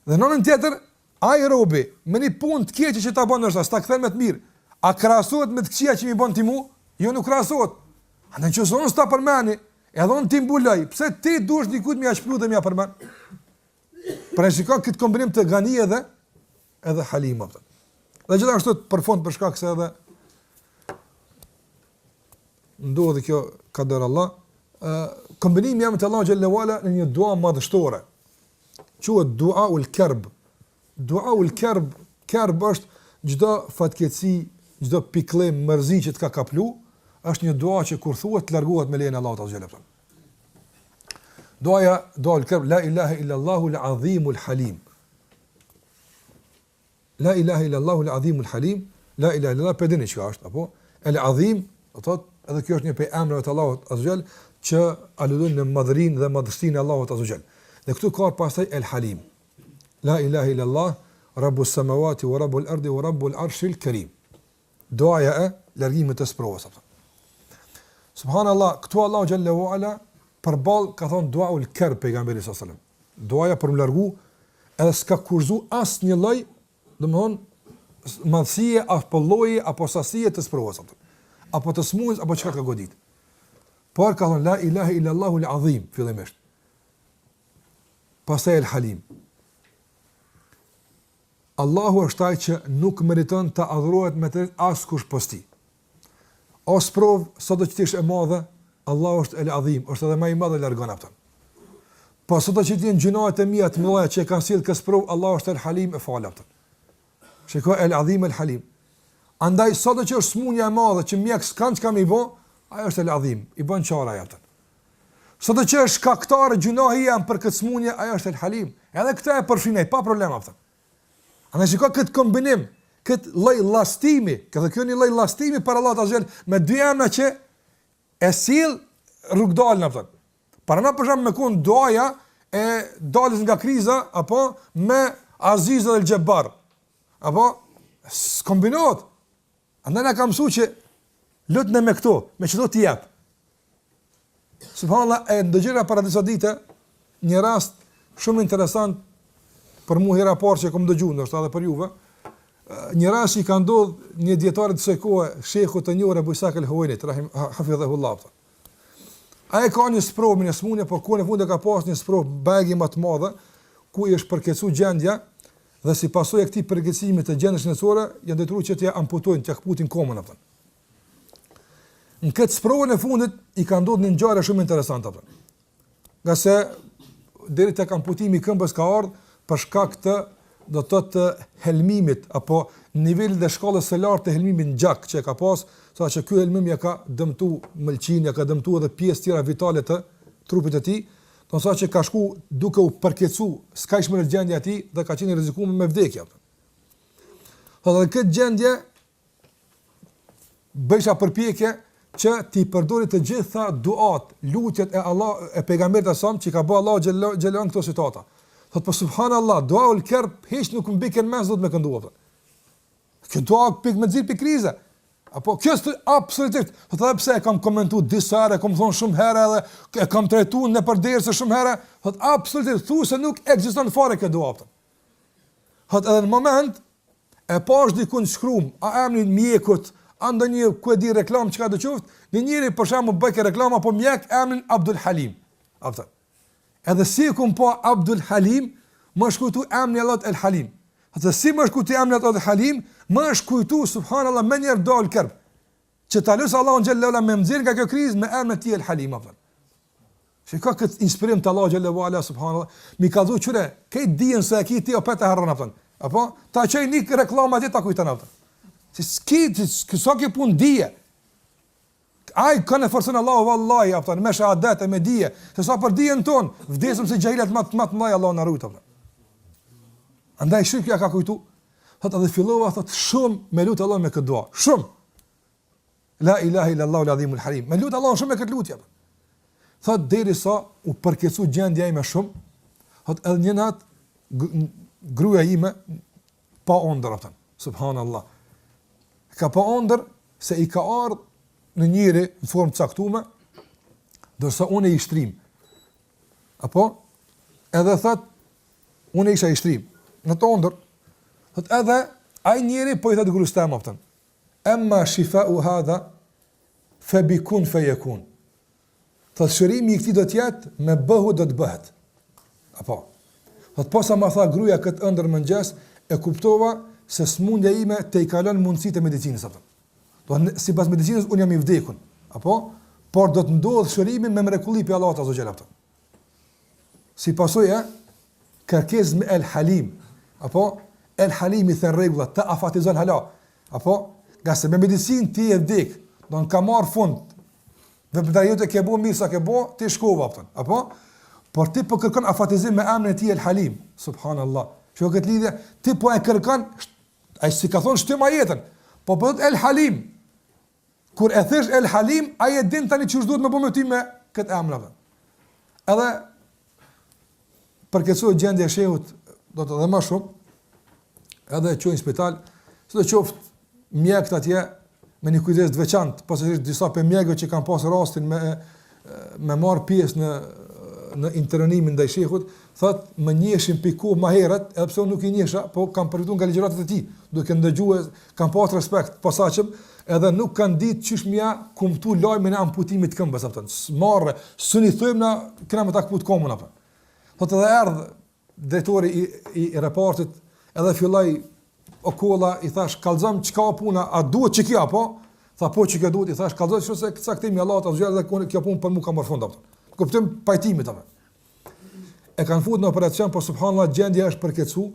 dhe në anën tjetër ai robi me një punë të keqe që ta bën ndoshta s'ta kthen me të mirë, a krahasohet me të këqija që mi bën ti mu? Jo, nuk krahasohet. Andaj që zonë s'ta përmeni, edhe unë ti mbuloj, pse ti duhesh dikujt më ia shplu dhe më ia përmend? Pra shikoj këtë kombinim të gani edhe halim atë. Dhe gjithashtu për fond për shkak se edhe ndodhi kjo kader Allah, kombinimi jam të Allahu xhallahu ala në një dua madhështore. Quhet duaul kerb. Duaul kerb, kerb është çdo fatkeqësi, çdo pikëllim, mërzi që të ka kaplu, është një dua që kur thuhet të largohet me lejen e Allahut xhallahu ala. Duaul kerb, la ilaha illa Allahul azimul halim. La ilaha illa Allahul azimul halim, la ilaha illa Allah pedeni çka është, apo el azim, do thotë edhe kjo është një prej emrave të Allahut azhjal që aludon në madhrinë dhe madhështinë e Allahut azhjal. Dhe këtu ka pastaj el halim. La ilaha illa Allah, rabbus samawati wa rabbul ardi wa rabbul arshil karim. Duaja e largimit të sprovës. Subhanallahu, këtu Allahu xhallahu ala përball ka thon duaul kerb pejgamberi sallallahu alajhi wasallam. Duaja për më largu edhe s'ka kurzu asnjë lloj, domthon madhësie apo lloji apo sasie të sprovës. Apo të smundës apo çka ka godit. Por ka thon la ilaha illa Allahul azim fillimisht. Pastaj el halim. Allahu është ai që nuk meriton të adhurohet me të askush posti. O sprov, sado që ti është e madhe, Allahu është el azim, është edhe më i madh e largon ata. Po sado që ti janë gjunohet e mia të mëdha që kanë sill kës sprov, Allahu është el halim e fal ata. Shikoj el azim el halim. Andaj sado që është smundja e madhe që mjek s'kan çka më i bë, ai është el azim, i bën çara ata. Sado që është shkaktar gjunohi jam për këtë smundje, ai është el halim. Edhe këtë e përfshinej pa problem ata. Andaj shikoj këtë kombinim, këtë lloj llastimi, ka kjo një lloj llastimi për Allah ta xhel me dy emra që e sill rrugdalën apo. Para na për shemb me kon doja e dalës nga kriza apo me Aziz dhe Jabbar. Apo kombinohet. Andaj na ka mësuar që lutne me këto, me çdo të jap. Subhanallahu, e ndëgjera para disa ditë një rast shumë interesant për mua hera parë që kom dëgjuar, ndoshta edhe për juve. Një rast i ka ndodhur një dietar të së kohe, shehu të njohur Abu Ishaq al-Huwainit, hafidhahullah. Ai ka një sprovë në smundje, por ku në fund e ka pas një sprovë bagi më të madhe, ku i është përkecuar gjendja dhe si pasojë këtij përkeqësimi të gjendjes shëndetësore, janë detyruar që t'ia amputojnë, t'ia kputin komën atë. Në këtë sprovën e fundit i ka ndodhur një ngjarje shumë interesante atë. Nga se deri tek amputimi i këmbës ka ardhur për shkak të do të thotë helmimit apo nivelit dhe shkallës së lartë të helmimit në gjak që ka pas, saqë ky helmim ja ka dëmtuar mëlçin, ja ka dëmtuar edhe pjesë tjera vitale të trupit të tij, do të thotë që ka shku duke u përkecuar skajshmëri gjendja e tij dhe ka qenë rrezikuar me vdekje. Edhe këtë gjendje bëjsha përpjekje që ti përdori të gjitha duat, lutjet e Allah e pejgamberit e sa që ka bëu Allahu xhelal këto situata. Thot po subhanallahu, duaul kerb hiç nuk mbiken mes do të më kënduat. Kjo dua pik me xhir krize. Apo kjo është absolutisht. Thot edhe pse e kam komentuar disa herë, kam thonë shumë herë edhe e kam trajtuar në përdersë shumë herë, thot absolutisht thosë nuk ekziston fare kjo dua. Thot edhe në moment e pash dikun shkruam, a emrin mjekut, a ndonjë ku e di reklam çka do qoftë, në njëri për shembull bëj reklam apo mjek emrin Abdul Halim. Apo edhe si kum po Abdul Halim, më shkujtu emri Allahut El Halim. Atë si më shkujtu emri Allahut El Halim, më shkujtu subhanallahu më njëherë dal kerb. Që ta lut Allahu xhallahu ala me nxjerr nga kjo krizë me emrin e tij El Halim apo. Shikoj këtë inspirim të Allahu xhallahu ala subhanallahu, mi ka dhënë çure, ke diën se aki ti opet e harron apo. Apo ta çoj nik reklamat e ta kujton apo. Si skit, sa ke pun dije. Ai kanë forcën Allahu vallahi apo me shahadat e me dije, se sa për dijen ton, vdesëm se xhahilat më të mëdha Allahu na rujt apo. Andaj shikja ka kujtu, thotë edhe fillova thotë shumë me lut Allah me këtë dua, shumë. La ilaha illa Allahu al-azimul halim. Me lut Allah shumë me këtë lutje. Thotë derisa u përkecu gjendja ime shumë, thotë edhe një natë gruaja ime pa ëndër apo. Subhanallahu. Ka pa ëndër se i ka ardhur në njëri në formë caktuar, dorsa unë i shtrim. Apo edhe thot unë isha i shtrim. Në të ëndër, thot edhe ai njëri po i thot gruas tam aftën. Amma shifa'u hadha fa bikun fayakun. Thot shërimi i këtij do të jetë me bëhu do të bëhet. Apo thot posa ma tha gruaja këtë ëndër mëngjes e kuptova se smundja ime te i kalon mundësitë e medicinës aftën. Do sipas medicinës unë jam i vdekur. Apo por do të ndodhë shërimi me mrekulli për Allah të azogjelë. Si pasojë, kërkes me El Halim, apo El Halim i thënë regullat, të afatizon hala, apo nga se me medicin ti e vdek, do në ka marë fund, dhe për da jote ke bo mirë sa ke bo, ti shkova, apo, por ti po kërkon afatizim me emrin e ti El Halim, subhanallah, që këtë lidhje, ti po e kërkon, a si ka thonë shtyma jetën, po përët El Halim, kur e thësh El Halim, a je din tani që është duhet me bo me ty me këtë emrave. Edhe, përkësoj gjendje e shehut, do të dhe ma shumë, edhe e qojnë spital, së do qoftë mjekët atje, me një kujdes të veçantë, pasërisht disa për mjekëve që kanë pasë rastin me marë pjesë në internimin ndaj shehut, thot më njehshin piku më herët, edhe pse unë nuk i njehsha, po kam përfituar nga ligjëratat e tij, duke ndëgjuar, kam pasur respekt posaçëm, edhe nuk kanë ditë çish mja kumtu lajmin e amputimit të këmbës aftën. Marrë, suni thojmë na kena me ta kaput komun apo. Thot edhe erdh drejtori i raportit, edhe filloi okolla, i thash kallzom çka puna, a duhet çka apo? Tha po çka duhet, i thash kallzoj se caktimi Allahu ta zgjerë dhe kjo punë për mua ka marrë fund aftën. Kuptojm pajtimit apo. E kanë futur në operacion, por subhanallahu gjendja është përkecu,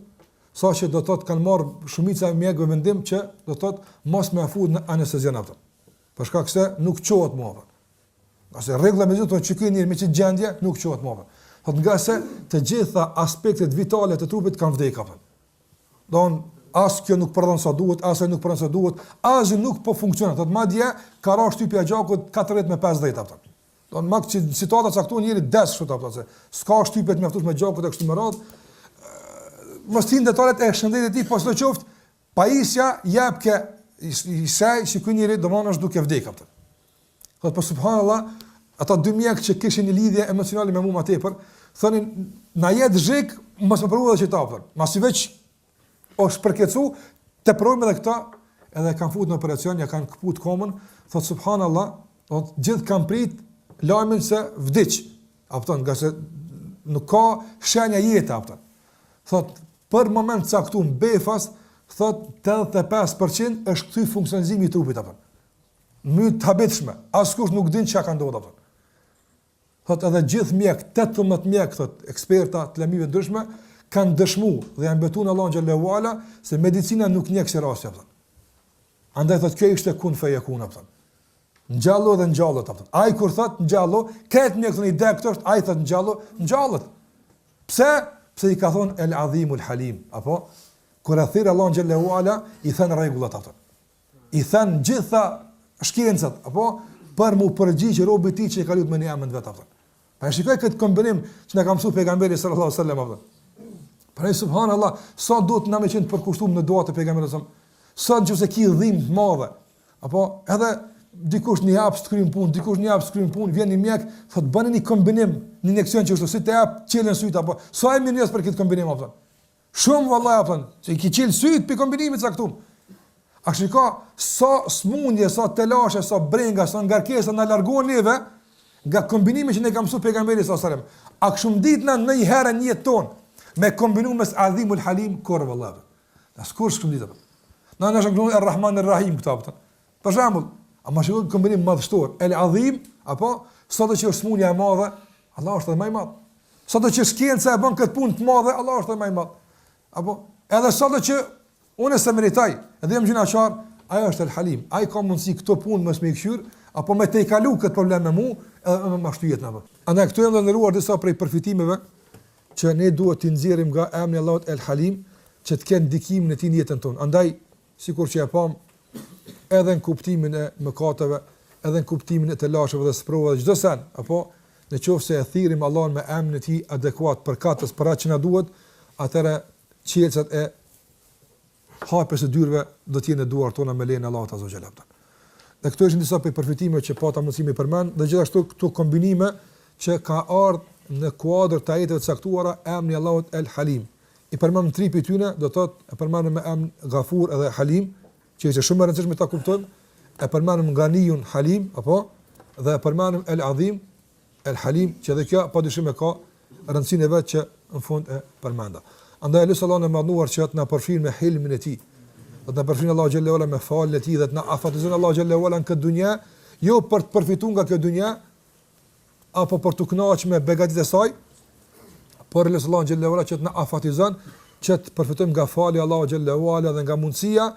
saqë do të thotë kanë marrë shumica e mjekëve vendim që do të thotë mos më afut në anestezion ato. Për shkak se nuk çohet më. Qase rregulla me zotë që keni me çë gjendje nuk çohet më. Thotë nga se të gjitha aspektet vitale të trupit kanë vdekur apo. Don as kjo nuk përdon sa duhet, as ai nuk përdon sa duhet, as nuk po funksionon. Thotë madje ka rënë shtypja e gjakut 14 me 50 apo. Don mak që situata caktuar njëri des kështu apo se s'ka shtypet mjaftueshme me gjakut e kështu me radhë. Mos tin detalet e shëndetit të tij, po s'do qoftë pajisja jep ke i saj sikur njëri domon është duke vdekur apo. Thotë po subhanallahu, ata dy mjekë që kishin një lidhje emocionale me mua më tepër, thonin na jet zhik, mos më provoj që ta apo. Masi veç është përkecu, të provojmë edhe këta, edhe kanë futur në operacion, ja kanë kaput komën, thotë subhanallahu, thotë gjithë kanë prit lajmin se vdiq, apëton, nga se nuk ka shenja jetë, apëton. Thot, për moment caktuar befas, thot, 85% është këty funksionizimi i trupit, apëton. Në mënyrë të habitshme, askush nuk din çka ka ndodhur, apëton. Thot, edhe gjithë mjek, 18 mjek, thot, eksperta të lëmive ndryshme, kanë dëshmu dhe janë betuar Allahu xhallahu ala se medicina nuk njeh kësaj rasti, apëton. Andaj thot, kjo ishte kun fe yakun, apëton. Ngjallo dhe ngjallo apo. Ai kur thot ngjallo, këtë mjekun i doktorit, ai thot ngjallo, ngjallo. Pse? Pse i ka thon El Azimul Halim, apo kur athir Allah xhallahu ala i thën rregullat ato. I thën gjitha shkencat, apo për mu përgjigj robi i tij që ka lutur me niamën vet ato. Pa shikoj këtë kombinim që na ka mësuar pejgamberi sallallahu alaihi wasallam apo. Pra subhanallahu, sa duhet na më qenë të përkushtuar në duat e pejgamberit sallallahu alaihi wasallam. Sa nëse ki dhimbje të mëdha, apo edhe dikush një hap skrim punë, dikush një hap skrim punë, vjen një mjek, thot bëni një kombinim, një injeksion që është si të jap qelën syt apo sa e mirë për këtë kombinim apo. Shumë vallahi apo, se i ki qel syt për kombinimin caktuar. A shiko sa smundje, sa telashe, sa brenga, sa ngarkesa na largon neve nga kombinimi që ne kam mësuar pejgamberi sallallahu alajhi wasallam. A kështu ditën në një herë në jetën tonë me kombinuar mes Azimul Halim kur vallahi. Askur s'kum ditë apo. Na na shkruan Ar-Rahman Ar-Rahim këto apo. Për shembull, ama shikoj kombinim madhështor, El Azim, apo sado që është smundja e madhe, Allah është edhe më i madh. Sado që shkenca e bën këtë punë të madhe, Allah është edhe më i madh. Apo edhe sado që unë se meritoj, edhe jam gjinaqar, ajo është El Halim. Ai ka mundësi këto punë mos më këshyr, apo me të i kalu këtë problem me mua, edhe me mashtyjet na. Andaj këtu janë ndëruar disa prej përfitimeve që ne duhet t'i nxjerrim nga emri Allahut El Halim, që të kenë ndikimin e tij në jetën tonë. Andaj sikur që e pam edhe në kuptimin e mëkateve, edhe në kuptimin e të lashëve dhe sprovave çdo sen, apo nëse e thirrim Allahun me emrin e tij adekuat për katës para që na duhet, atëra qelçat e hapjes së dyrëve do të jenë në duart tona me lejen e Allahut azza xhalab. Dhe këto janë disa përfitimeve që pata mundësi më përmend, dhe gjithashtu këto kombinime që ka ardhur në kuadër të ajeteve të caktuara emri Allahut El Halim. I përmend tri prej tyre, do thotë e përmend me emrin Ghafur edhe Halim, që është shumë e rëndësishme ta kuptojmë, e përmendëm Ghaniyun Halim, apo dhe e përmendëm El Azim, El Halim, që edhe kjo padyshim e ka rëndësinë e vet që në fund e përmenda. Andaj lutem Allahun e mënduar që të na përfshin me hilmin e tij, do të na përfshin Allahu xhallahu ala me falën e tij dhe të na afatizon Allahu xhallahu ala në këtë dunjë, jo për të përfituar nga kjo dynja, apo për të kënaqur me begatitë e saj, por Allahu xhallahu ala që të na afatizon, që të përfitojmë nga falja Allahu xhallahu ala dhe nga mundësia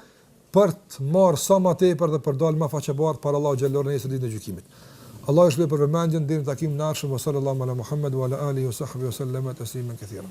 për të marrë sa më tepër dhe për dalë më faqebardh para Allahu xhallahu ala nesër ditën e gjykimit. Allah është për vëmendjen deri në takimin e ardhshëm, sallallahu ala Muhammed wa ala alihi wa sahbihi wa sallama tasliman katira.